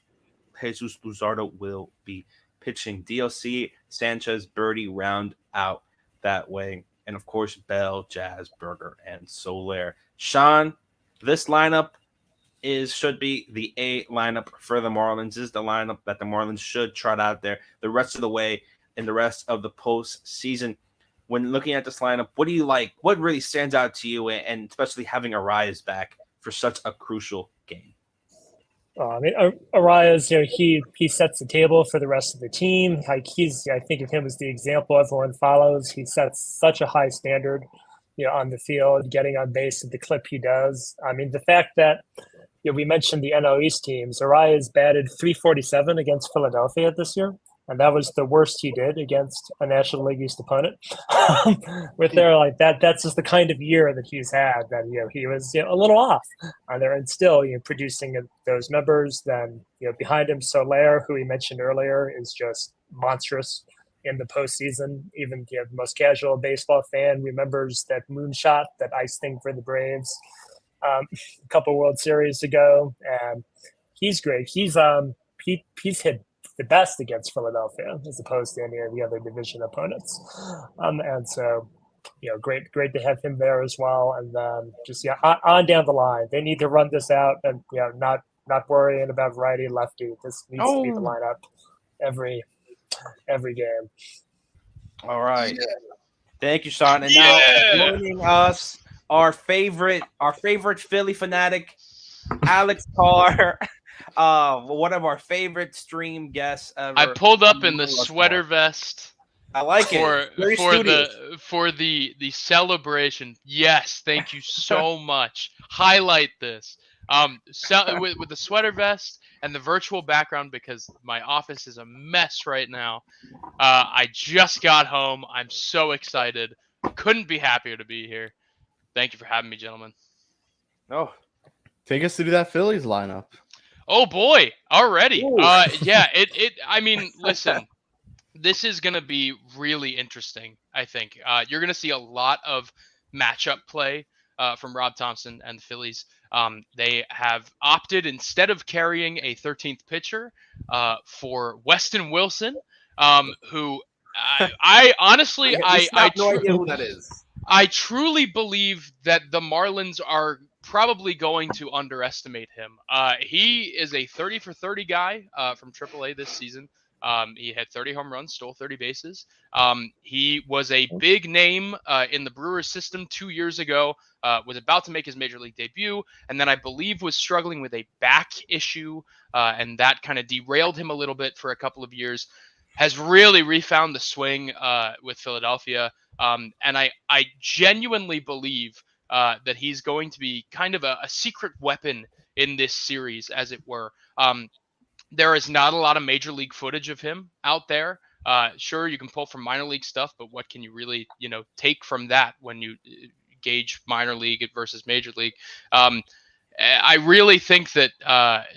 Jesus Luzardo will be pitching. DLC, Sanchez, Birdie round out that way. And of course, Bell, Jazz, Berger, and Soler. Sean, this lineup should be the A lineup for the Marlins. Is the lineup that the Marlins should trot out there the rest of the way in the rest of the postseason. When looking at this lineup, what do you like? What really stands out to you, and especially having Arias back for such a crucial game? I mean, Arias, he sets the table for the rest of the team. Like I think of him as the example everyone follows. He sets such a high standard, on the field, getting on base at the clip he does. I mean, the fact that we mentioned the NL East teams. Arias batted .347 against Philadelphia this year, and that was the worst he did against a National League East opponent. With there like that, that's just the kind of year that he's had. That he was a little off on there, and still producing those numbers. Then behind him, Soler, who we mentioned earlier, is just monstrous in the postseason. Even the most casual baseball fan remembers that moonshot, that ice thing for the Braves. A couple World Series ago, and he's great. He's hit the best against Philadelphia as opposed to any of the other division opponents, and so great to have him there as well. And then just on down the line, they need to run this out, and not worrying about righty lefty. This needs to be the lineup every game. All right, thank you, Sean. And now joining us, our favorite Philly fanatic, Alex Carr, one of our favorite stream guests ever. I pulled up in the sweater vest. I like it. For the celebration. Yes, thank you so much. Highlight this. With the sweater vest and the virtual background, because my office is a mess right now. I just got home. I'm so excited. Couldn't be happier to be here. Thank you for having me, gentlemen. Oh, take us through that Phillies lineup. Oh boy, already. Yeah. I mean, listen, this is gonna be really interesting. I think you're gonna see a lot of matchup play from Rob Thompson and the Phillies. They have opted, instead of carrying a 13th pitcher, for Weston Wilson, who I honestly I no idea who that is. I truly believe that the Marlins are probably going to underestimate him. He is a 30 for 30 guy from AAA this season. He had 30 home runs, stole 30 bases. He was a big name in the Brewers system 2 years ago, was about to make his major league debut, and then I believe was struggling with a back issue, and that kind of derailed him a little bit for a couple of years. Has really refound the swing with Philadelphia. And I genuinely believe that he's going to be kind of a secret weapon in this series, as it were. There is not a lot of major league footage of him out there. Sure, you can pull from minor league stuff, but what can you really, take from that when you gauge minor league versus major league? I really think that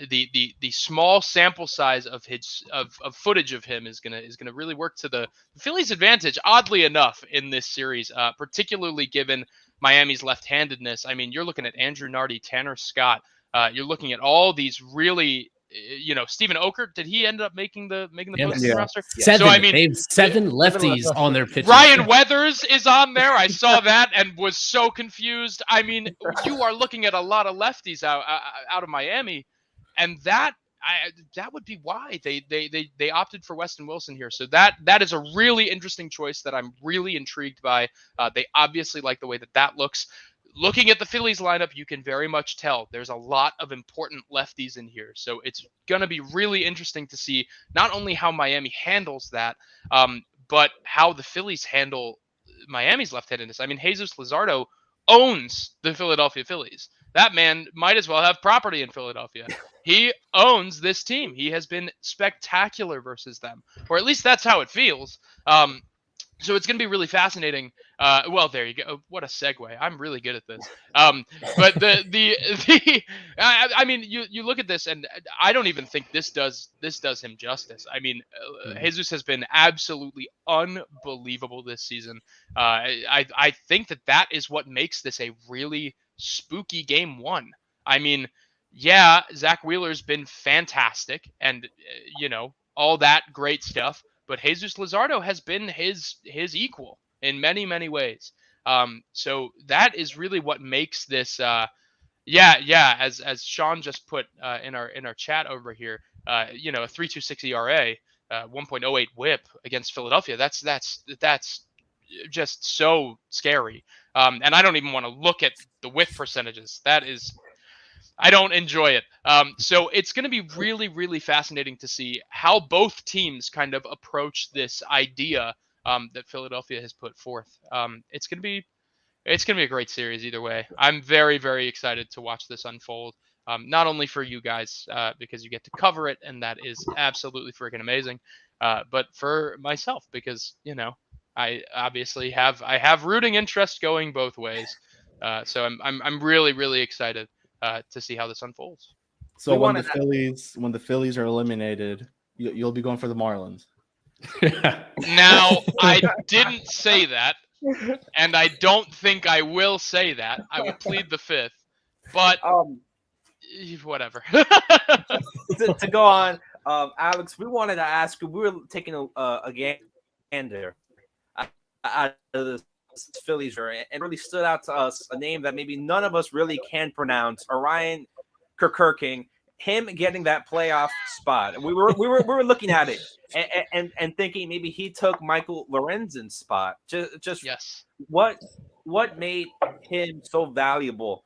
the small sample size of footage of him is gonna really work to the Phillies' advantage. Oddly enough, in this series, particularly given Miami's left-handedness. I mean, you're looking at Andrew Nardi, Tanner Scott. You're looking at all these really. Stephen Okert, did he end up making the postseason roster? Seven. So, I mean, they have 7 lefties on their pitch. Ryan Weathers is on there. I saw that and was so confused. I mean, you are looking at a lot of lefties out of Miami, and that would be why they opted for Weston Wilson here. So that is a really interesting choice that I'm really intrigued by. They obviously like the way that looks. Looking at the Phillies lineup, you can very much tell there's a lot of important lefties in here. So it's going to be really interesting to see not only how Miami handles that, but how the Phillies handle Miami's left-handedness. I mean, Jesus Luzardo owns the Philadelphia Phillies. That man might as well have property in Philadelphia. He owns this team. He has been spectacular versus them, or at least that's how it feels. So it's going to be really fascinating. Well, there you go. What a segue. I'm really good at this. But I mean, you look at this, and I don't even think this does him justice. I mean, Jesus has been absolutely unbelievable this season. I think that is what makes this a really spooky game one. I mean, yeah, Zach Wheeler's been fantastic, and all that great stuff. But Jesus Luzardo has been his equal in many, many ways. So that is really what makes this. As Sean just put in our chat over here, a 3.26 ERA, 1.08 WHIP against Philadelphia. That's just so scary. And I don't even want to look at the whiff percentages. That is. I don't enjoy it. So it's going to be really, really fascinating to see how both teams kind of approach this idea that Philadelphia has put forth. It's going to be a great series either way. I'm very, very excited to watch this unfold. Not only for you guys because you get to cover it, and that is absolutely freaking amazing, but for myself because I obviously have rooting interest going both ways. So I'm really, really excited to see how this unfolds. So when the Phillies are eliminated, you'll be going for the Marlins. Now, I didn't say that, and I don't think I will say that. I will plead the fifth, but whatever. to go on, Alex, we wanted to ask you. We were taking a gander out of the Phillies, and really stood out to us a name that maybe none of us really can pronounce. Orion Kerkerking, him getting that playoff spot. We were looking at it and thinking maybe he took Michael Lorenzen's spot. Just yes. What made him so valuable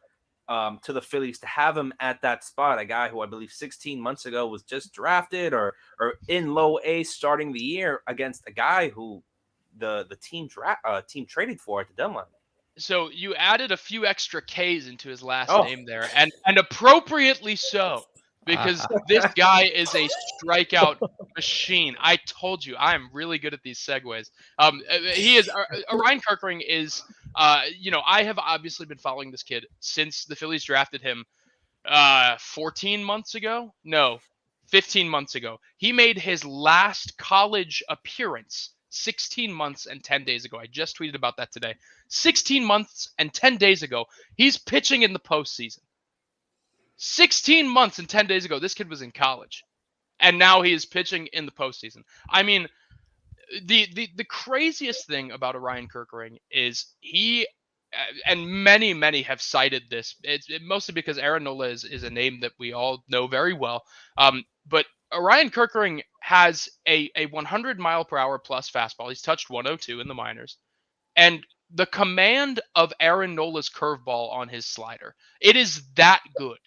to the Phillies to have him at that spot? A guy who I believe 16 months ago was just drafted or in low A starting the year against a guy who the team traded for at the deadline. So you added a few extra K's into his last name there, and appropriately so, because this guy is a strikeout machine. I told you, I am really good at these segues. He is. Orion Kerkering is. I have obviously been following this kid since the Phillies drafted him 14 months ago. No, 15 months ago. He made his last college appearance 16 months and 10 days ago. I just tweeted about that today. 16 months and 10 days ago, he's pitching in the postseason. 16 months and 10 days ago, this kid was in college. And now he is pitching in the postseason. I mean, the craziest thing about Orion Kerkering is he, and many have cited this, it's mostly because Aaron Nola is a name that we all know very well. But Orion Kerkering has a 100 mile per hour plus fastball. He's touched 102 in the minors. And the command of Aaron Nola's curveball on his slider, it is that good.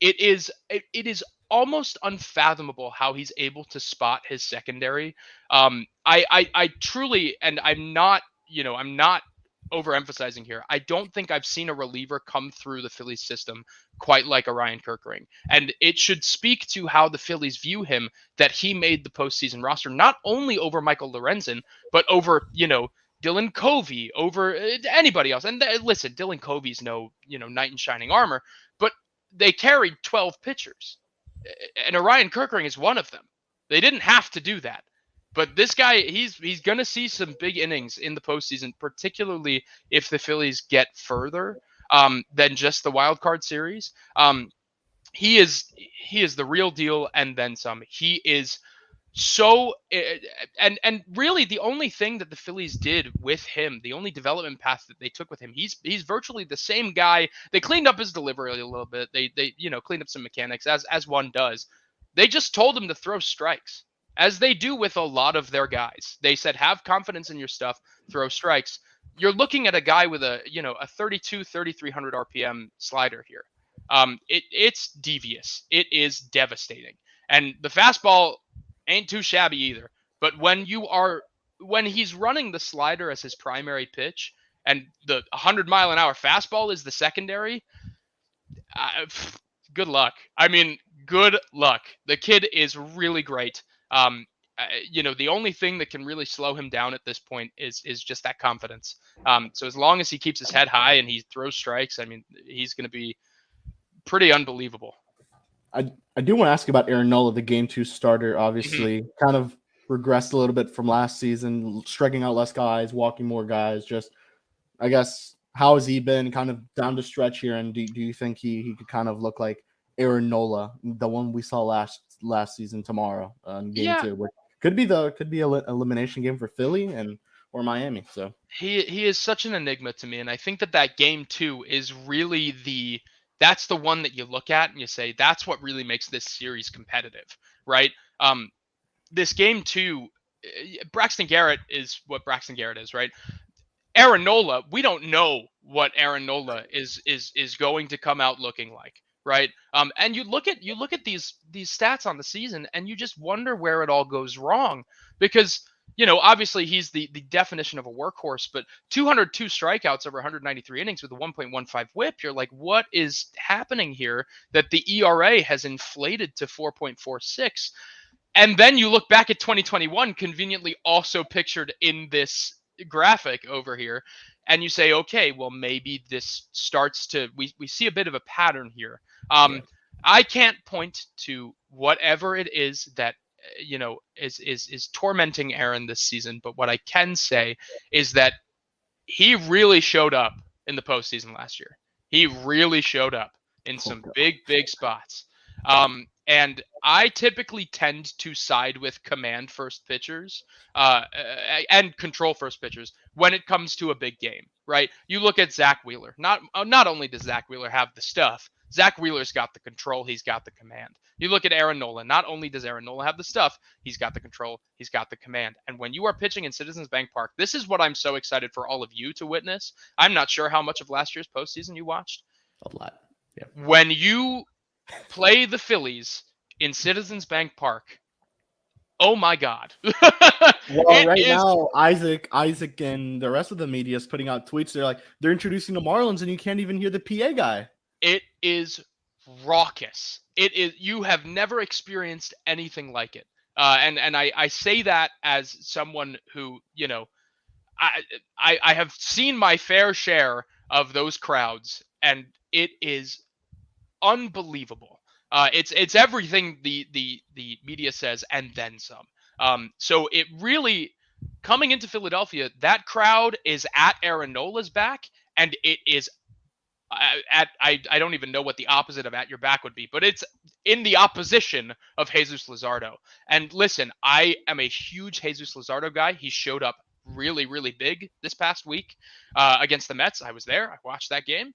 It is almost unfathomable how he's able to spot his secondary. I truly, and I'm not overemphasizing here, I don't think I've seen a reliever come through the Phillies system quite like Orion Kerkering. And it should speak to how the Phillies view him that he made the postseason roster, not only over Michael Lorenzen, but over, Dylan Covey, over anybody else. And listen, Dylan Covey's no, knight in shining armor, but they carried 12 pitchers. And Orion Kerkering is one of them. They didn't have to do that. But this guy, he's going to see some big innings in the postseason, particularly if the Phillies get further than just the wild card series. He is the real deal, and then some. He is so, and really the only thing that the Phillies did with him, the only development path that they took with him, he's virtually the same guy. They cleaned up his delivery a little bit. They cleaned up some mechanics as one does. They just told him to throw strikes, as they do with a lot of their guys. They said, have confidence in your stuff, throw strikes. You're looking at a guy with a 3,300 RPM slider here. It's devious. It is devastating. And the fastball ain't too shabby either. But when he's running the slider as his primary pitch and the 100-mile-an-hour fastball is the secondary, good luck. I mean, good luck. The kid is really great. the only thing that can really slow him down at this point is just that confidence. So as long as he keeps his head high and he throws strikes, I mean, he's going to be pretty unbelievable. I do want to ask about Aaron Nola, the game 2 starter. Obviously, kind of regressed a little bit from last season, striking out less guys, walking more guys. Just, I guess, how has he been kind of down the stretch here? And do you think he could kind of look like Aaron Nola, the one we saw last season tomorrow in game 2, which could be a elimination game for Philly or Miami. So he is such an enigma to me, and I think that game 2 is really that's the one that you look at and you say that's what really makes this series competitive, right? This game 2, Braxton Garrett is what Braxton Garrett is, right? Aaron Nola, we don't know what Aaron Nola is going to come out looking like, right? And you look at these stats on the season and you just wonder where it all goes wrong, because obviously he's the definition of a workhorse, but 202 strikeouts over 193 innings with a 1.15 whip. You're like, what is happening here that the ERA has inflated to 4.46? And then you look back at 2021, conveniently also pictured in this graphic over here, and you say, okay, well, maybe this starts to, we see a bit of a pattern here. I can't point to whatever it is that is tormenting Aaron this season, but what I can say is that he really showed up in the postseason last year. He really showed up in some big spots. And I typically tend to side with command first pitchers and control first pitchers when it comes to a big game, right? You look at Zach Wheeler. Not only does Zach Wheeler have the stuff, Zach Wheeler's got the control, he's got the command. You look at Aaron Nola. Not only does Aaron Nola have the stuff, he's got the control, he's got the command. And when you are pitching in Citizens Bank Park, this is what I'm so excited for all of you to witness. I'm not sure how much of last year's postseason you watched. A lot. Yeah. When you play the Phillies in Citizens Bank Park, oh my God. Well, now, Isaac and the rest of the media is putting out tweets. They're like, they're introducing the Marlins and you can't even hear the PA guy. It is raucous. It is. You have never experienced anything like it. And I say that as someone who, I have seen my fair share of those crowds, and it is unbelievable. It's everything the media says and then some. So it really, coming into Philadelphia, that crowd is at Aaron Nola's back, and it is I don't even know what the opposite of at your back would be, but it's in the opposition of Jesus Luzardo. And listen, I am a huge Jesus Luzardo guy. He showed up really, really big this past week against the Mets. I was there. I watched that game.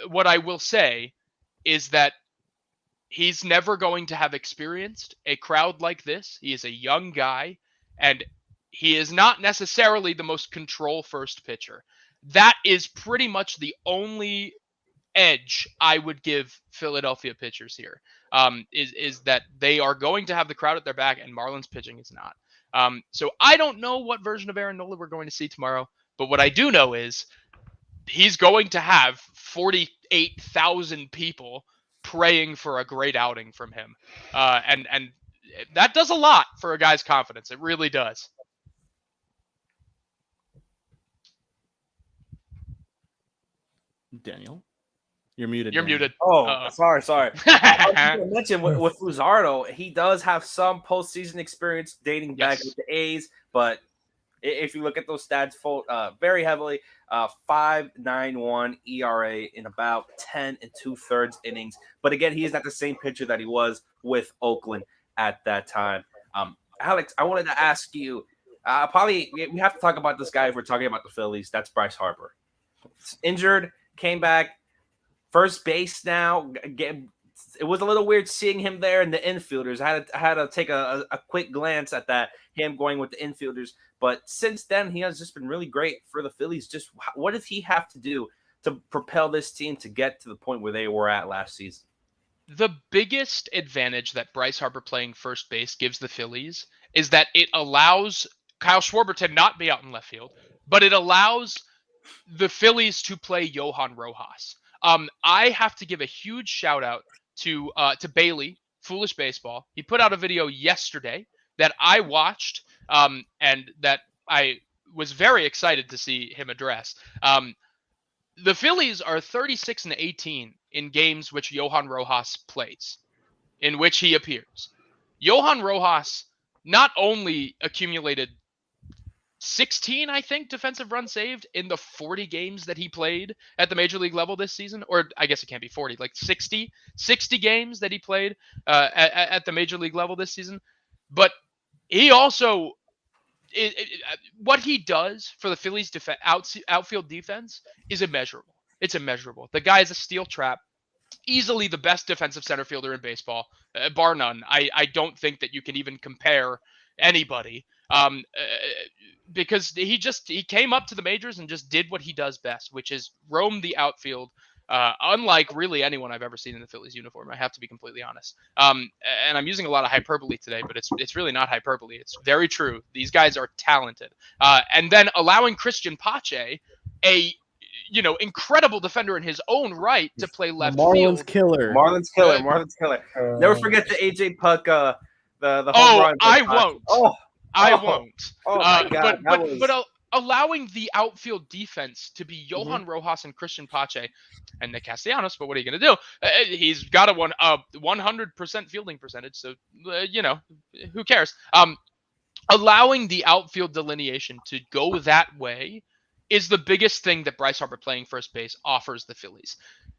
What I will say is that he's never going to have experienced a crowd like this. He is a young guy, and he is not necessarily the most control first pitcher. That is pretty much the only edge I would give Philadelphia pitchers here, is that they are going to have the crowd at their back, and Marlins pitching is not. So I don't know what version of Aaron Nola we're going to see tomorrow, but what I do know is he's going to have 48,000 people praying for a great outing from him. And that does a lot for a guy's confidence. It really does. Daniel, you're muted. You're muted. Oh, sorry. I was mention with Luzardo, he does have some postseason experience dating back with the A's, but if you look at those stats very heavily, 5.91 ERA in about 10 2/3 innings. But again, he is not the same pitcher that he was with Oakland at that time. Alex, I wanted to ask you, probably we have to talk about this guy if we're talking about the Phillies. That's Bryce Harper. Injured, came back, first base now. It was a little weird seeing him there in the infielders. I had to take a quick glance at that, him going with the infielders. But since then, he has just been really great for the Phillies. Just what does he have to do to propel this team to get to the point where they were at last season? The biggest advantage that Bryce Harper playing first base gives the Phillies is that it allows Kyle Schwarber to not be out in left field, but it allows the Phillies to play Johan Rojas. I have to give a huge shout out to Bailey Foolish Baseball. He put out a video yesterday that I watched and that I was very excited to see him address. The Phillies are 36-18 in games which Johan Rojas plays, in which he appears. Johan Rojas not only accumulated 16, I think, defensive runs saved in the 40 games that he played at the major league level this season, or I guess it can't be 40, like 60 games that he played at the major league level this season. But he also, what he does for the Phillies outfield defense is immeasurable. It's immeasurable. The guy is a steel trap. Easily the best defensive center fielder in baseball, bar none. I don't think that you can even compare anybody. Because he came up to the majors and just did what he does best, which is roam the outfield, unlike really anyone I've ever seen in the Phillies uniform. I have to be completely honest. And I'm using a lot of hyperbole today, but it's really not hyperbole. It's very true. These guys are talented. And then allowing Christian Pache, a incredible defender in his own right, to play left Marlins field. killer. Marlins killer. Never forget the AJ Puck, the home run. I won't. I won't. Oh my God! But allowing the outfield defense to be Johan Rojas and Christian Pache and Nick Castellanos, but what are you going to do? He's got a 100% fielding percentage, so who cares? Allowing the outfield delineation to go that way is the biggest thing that Bryce Harper playing first base offers the Phillies.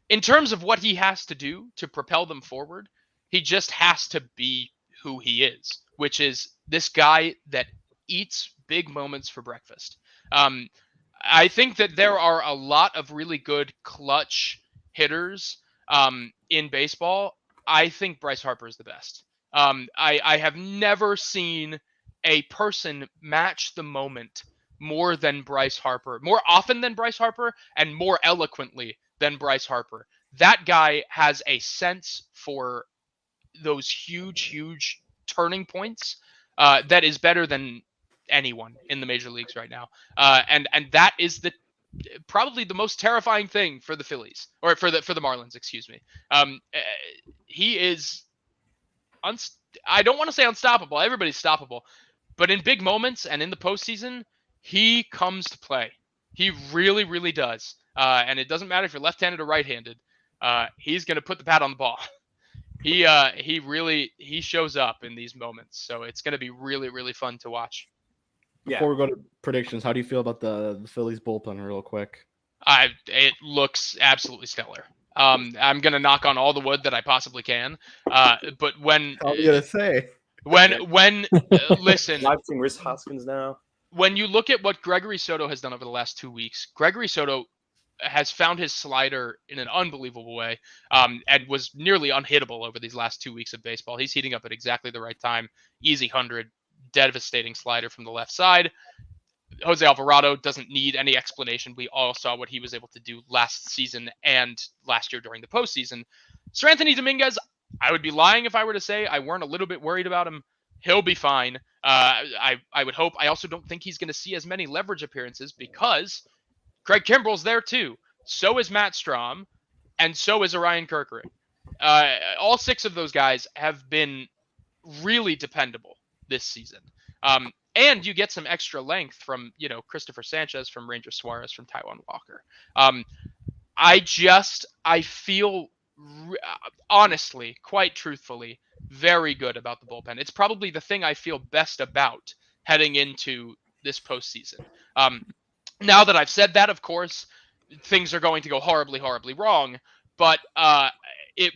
In terms of what he has to do to propel them forward, he just has to be who he is, which is this guy that eats big moments for breakfast. I think that there are a lot of really good clutch hitters in baseball. I think Bryce Harper is the best. I have never seen a person match the moment more than Bryce Harper, more often than Bryce Harper, and more eloquently than Bryce Harper. That guy has a sense for those huge turning points that is better than anyone in the major leagues right now. And that is probably the most terrifying thing for the Phillies, or for the Marlins, excuse me. He is I don't want to say unstoppable. Everybody's stoppable. But in big moments and in the postseason, he comes to play. He really, really does. And it doesn't matter if you're left-handed or right-handed. He's going to put the bat on the ball. He really shows up in these moments. So it's going to be really, really fun to watch. Before we go to predictions, how do you feel about the Phillies bullpen real quick? It looks absolutely stellar. I'm going to knock on all the wood that I possibly can. But when... How are you going to say? Listen... Live team Rhys Hoskins now. When you look at what Gregory Soto has done over the last 2 weeks, Gregory Soto has found his slider in an unbelievable way, and was nearly unhittable over these last 2 weeks of baseball. He's heating up at exactly the right time. Easy 100, devastating slider from the left side. Jose Alvarado doesn't need any explanation. We all saw what he was able to do last season and last year during the postseason. Sir Anthony Dominguez, I would be lying if I were to say I weren't a little bit worried about him. He'll be fine. I would hope. I also don't think he's going to see as many leverage appearances because Craig Kimbrell's there too. So is Matt Strahm, and so is Orion Kerkering. All 6 of those guys have been really dependable this season. And you get some extra length from, Christopher Sanchez, from Ranger Suarez, from Taijuan Walker. I feel honestly, quite truthfully, very good about the bullpen. It's probably the thing I feel best about heading into this postseason. Now that I've said that, of course, things are going to go horribly, horribly wrong. But it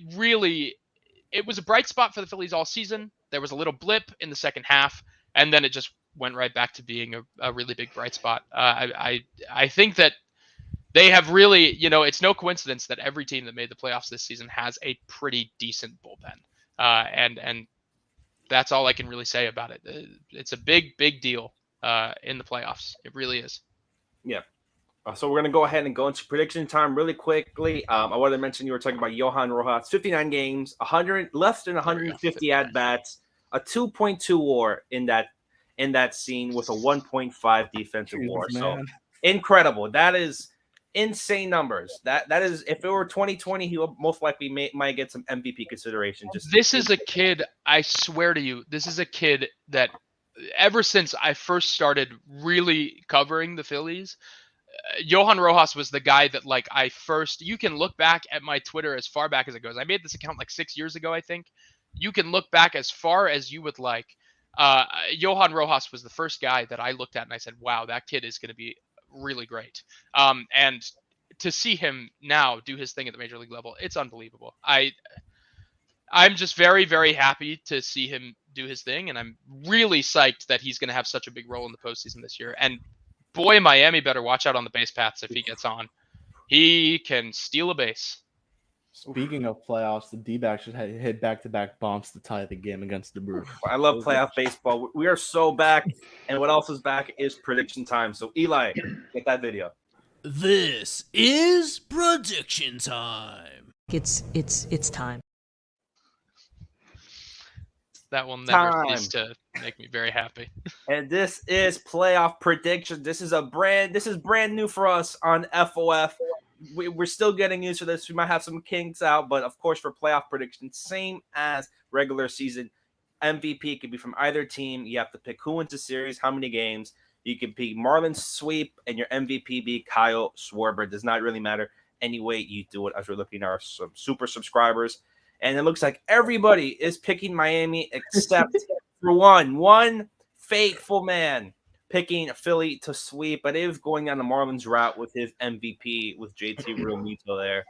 was a bright spot for the Phillies all season. There was a little blip in the second half, and then it just went right back to being a really big bright spot. I think that they have really, it's no coincidence that every team that made the playoffs this season has a pretty decent bullpen. And that's all I can really say about it. It's a big, big deal in the playoffs. It really is. Yeah. So we're going to go ahead and go into prediction time really quickly. I wanted to mention you were talking about Johan Rojas, 59 games, 100 less than 150 at-bats, a 2.2 WAR in that scene with a 1.5 defensive WAR. So incredible. That is insane numbers. That is, if it were 2020, he would most likely might get some MVP consideration. This is a kid, I swear to you, this is a kid that ever since I first started really covering the Phillies, Johan Rojas was the guy that you can look back at my Twitter as far back as it goes. I made this account like 6 years ago, I think. You can look back as far as you would like. Johan Rojas was the first guy that I looked at and I said, wow, that kid is going to be really great. And to see him now do his thing at the major league level, it's unbelievable. I'm just very, very happy to see him do his thing, and I'm really psyched that he's going to have such a big role in the postseason this year. And boy, Miami better watch out on the base paths if he gets on. He can steal a base. Speaking of playoffs, the D-backs should hit back-to-back bombs to tie the game against the Brewers. I love playoff baseball. We are so back, and what else is back is prediction time. So, Eli, get that video. This is prediction time. It's time. That will never cease to make me very happy. And this is playoff prediction. This is brand new for us on FOF. We're still getting used to this. We might have some kinks out, but of course for playoff predictions, same as regular season. MVP can be from either team. You have to pick who wins the series, how many games. You can pick Marlins sweep, and your MVP be Kyle Schwarber. It does not really matter any way you do it, as we're looking at our super subscribers. And it looks like everybody is picking Miami except for one faithful man picking Philly to sweep, but it is going on the Marlins route with his MVP with JT Realmuto there.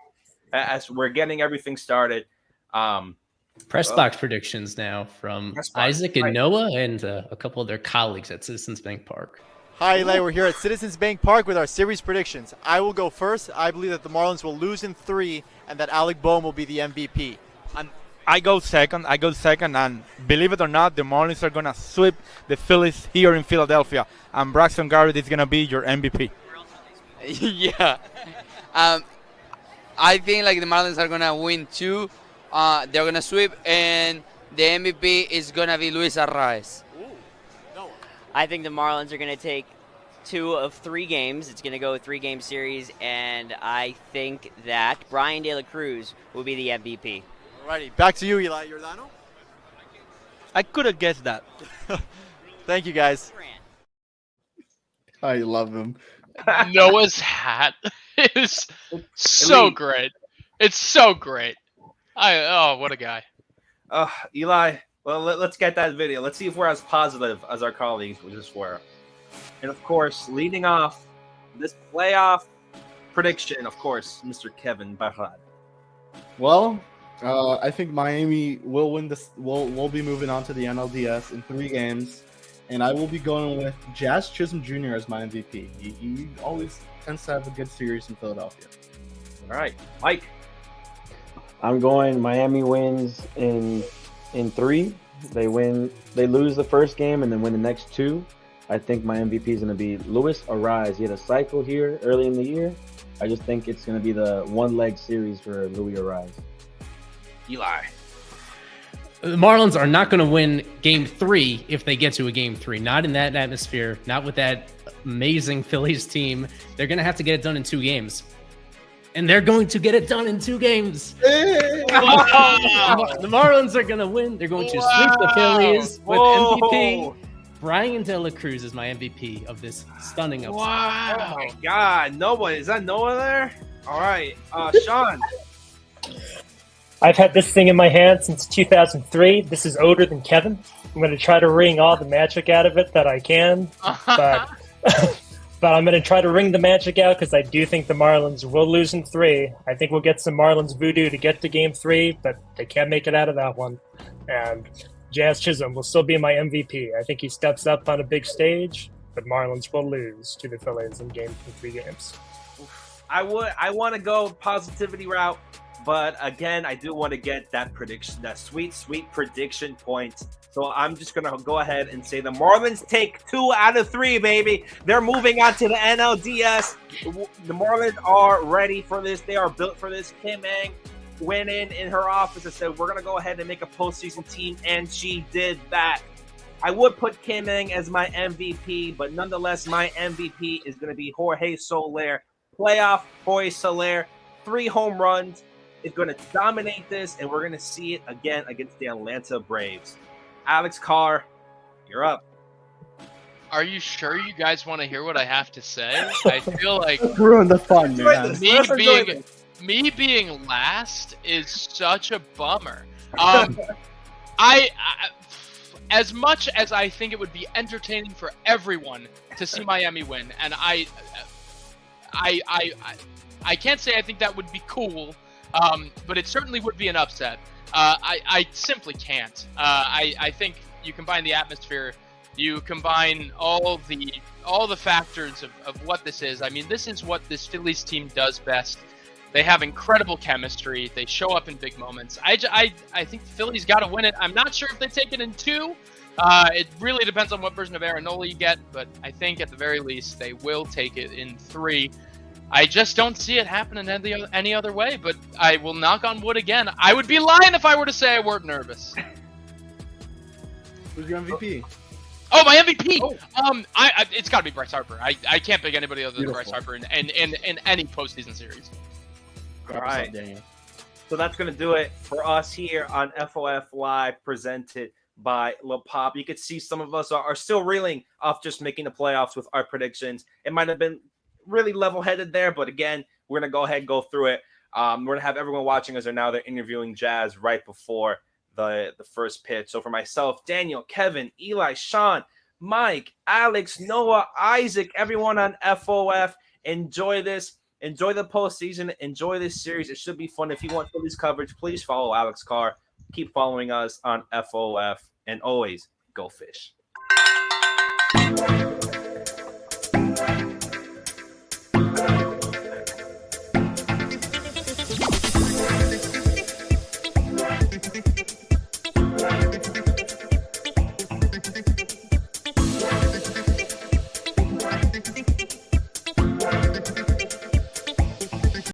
As we're getting everything started. Press box predictions now from Isaac and Noah and a couple of their colleagues at Citizens Bank Park. Hi, Eli. We're here at Citizens Bank Park with our series predictions. I will go first. I believe that the Marlins will lose in 3 and that Alec Boehm will be the MVP. And I go second, and believe it or not, the Marlins are going to sweep the Phillies here in Philadelphia, and Braxton Garrett is going to be your MVP. Yeah. I think the Marlins are going to win 2. They're going to sweep, and the MVP is going to be Luis Arraez. I think the Marlins are going to take 2 of 3 games. It's going to go a 3-game series, and I think that Brian De La Cruz will be the MVP. Alrighty, back to you, Eli. Giordano? I could have guessed that. Thank you, guys. I love him. Noah's hat is so great. It's so great. What a guy. Eli, well, let's get that video. Let's see if we're as positive as our colleagues we just were. And, of course, leading off this playoff prediction, of course, Mr. Kevin Barrad. Well, I think Miami will win this. We'll be moving on to the NLDS in 3 games, and I will be going with Jazz Chisholm Jr. as my MVP. He always tends to have a good series in Philadelphia. All right, Mike. I'm going Miami wins in 3. They lose the first game and then win the next 2. I think my MVP is going to be Luis Arraez. He had a cycle here early in the year. I just think it's going to be the one-leg series for Luis Arraez. Eli. The Marlins are not going to win Game 3 if they get to a Game 3. Not in that atmosphere. Not with that amazing Phillies team. They're going to have to get it done in 2 games. And they're going to get it done in 2 games. Hey! The Marlins are going to win. They're going to sweep the Phillies with MVP. Brian De La Cruz is my MVP of this stunning upset. Wow. Oh, my God. Noah. Is that Noah there? All right. Sean. I've had this thing in my hand since 2003. This is older than Kevin. I'm going to try to wring all the magic out of it that I can. But I'm going to try to wring the magic out because I do think the Marlins will lose in 3. I think we'll get some Marlins voodoo to get to Game 3, but they can't make it out of that one. And Jazz Chisholm will still be my MVP. I think he steps up on a big stage, but Marlins will lose to the Phillies in 3 games. I want to go positivity route, but again, I do want to get that prediction, that sweet prediction point. So I'm just going to go ahead and say the Marlins take 2 out of 3, baby. They're moving on to the NLDS. The Marlins are ready for this. They are built for this. Kim Ng went in her office and said, we're going to go ahead and make a postseason team, and she did that. I would put Kim Ng as my MVP, but nonetheless, my MVP is going to be Jorge Soler playoff Roy Soler, 3 home runs, is going to dominate this, and we're going to see it again against the Atlanta Braves. Alex Carr, you're up. Are you sure you guys want to hear what I have to say? I feel like Ruin the fun, man. me being last is such a bummer. I as much as I think it would be entertaining for everyone to see Miami win, and I can't say I think that would be cool, but it certainly would be an upset. I simply can't. I think you combine the atmosphere, you combine all the factors of what this is. I mean, this is what this Phillies team does best. They have incredible chemistry. They show up in big moments. I think the Phillies got to win it. I'm not sure if they take it in 2. It really depends on what version of Aaron Nola you get, but I think at the very least they will take it in 3. I just don't see it happening any other way, but I will knock on wood again. I would be lying if I were to say I weren't nervous. Who's your MVP? Oh, my MVP! Oh. It's got to be Bryce Harper. I can't pick anybody other than Bryce Harper in any postseason series. All right. So that's going to do it for us here on FOF Live, presented by La Pop. You could see some of us are still reeling off just making the playoffs with our predictions. It might have been really level-headed there, but again, we're going to go ahead and go through it. We're going to have everyone watching us now. They're interviewing Jazz right before the first pitch. So for myself, Daniel, Kevin, Eli, Sean, Mike, Alex, Noah, Isaac, everyone on FOF, enjoy this. Enjoy the postseason. Enjoy this series. It should be fun. If you want Phillies coverage, please follow Alex Carr. Keep following us on FOF. And always go Fish.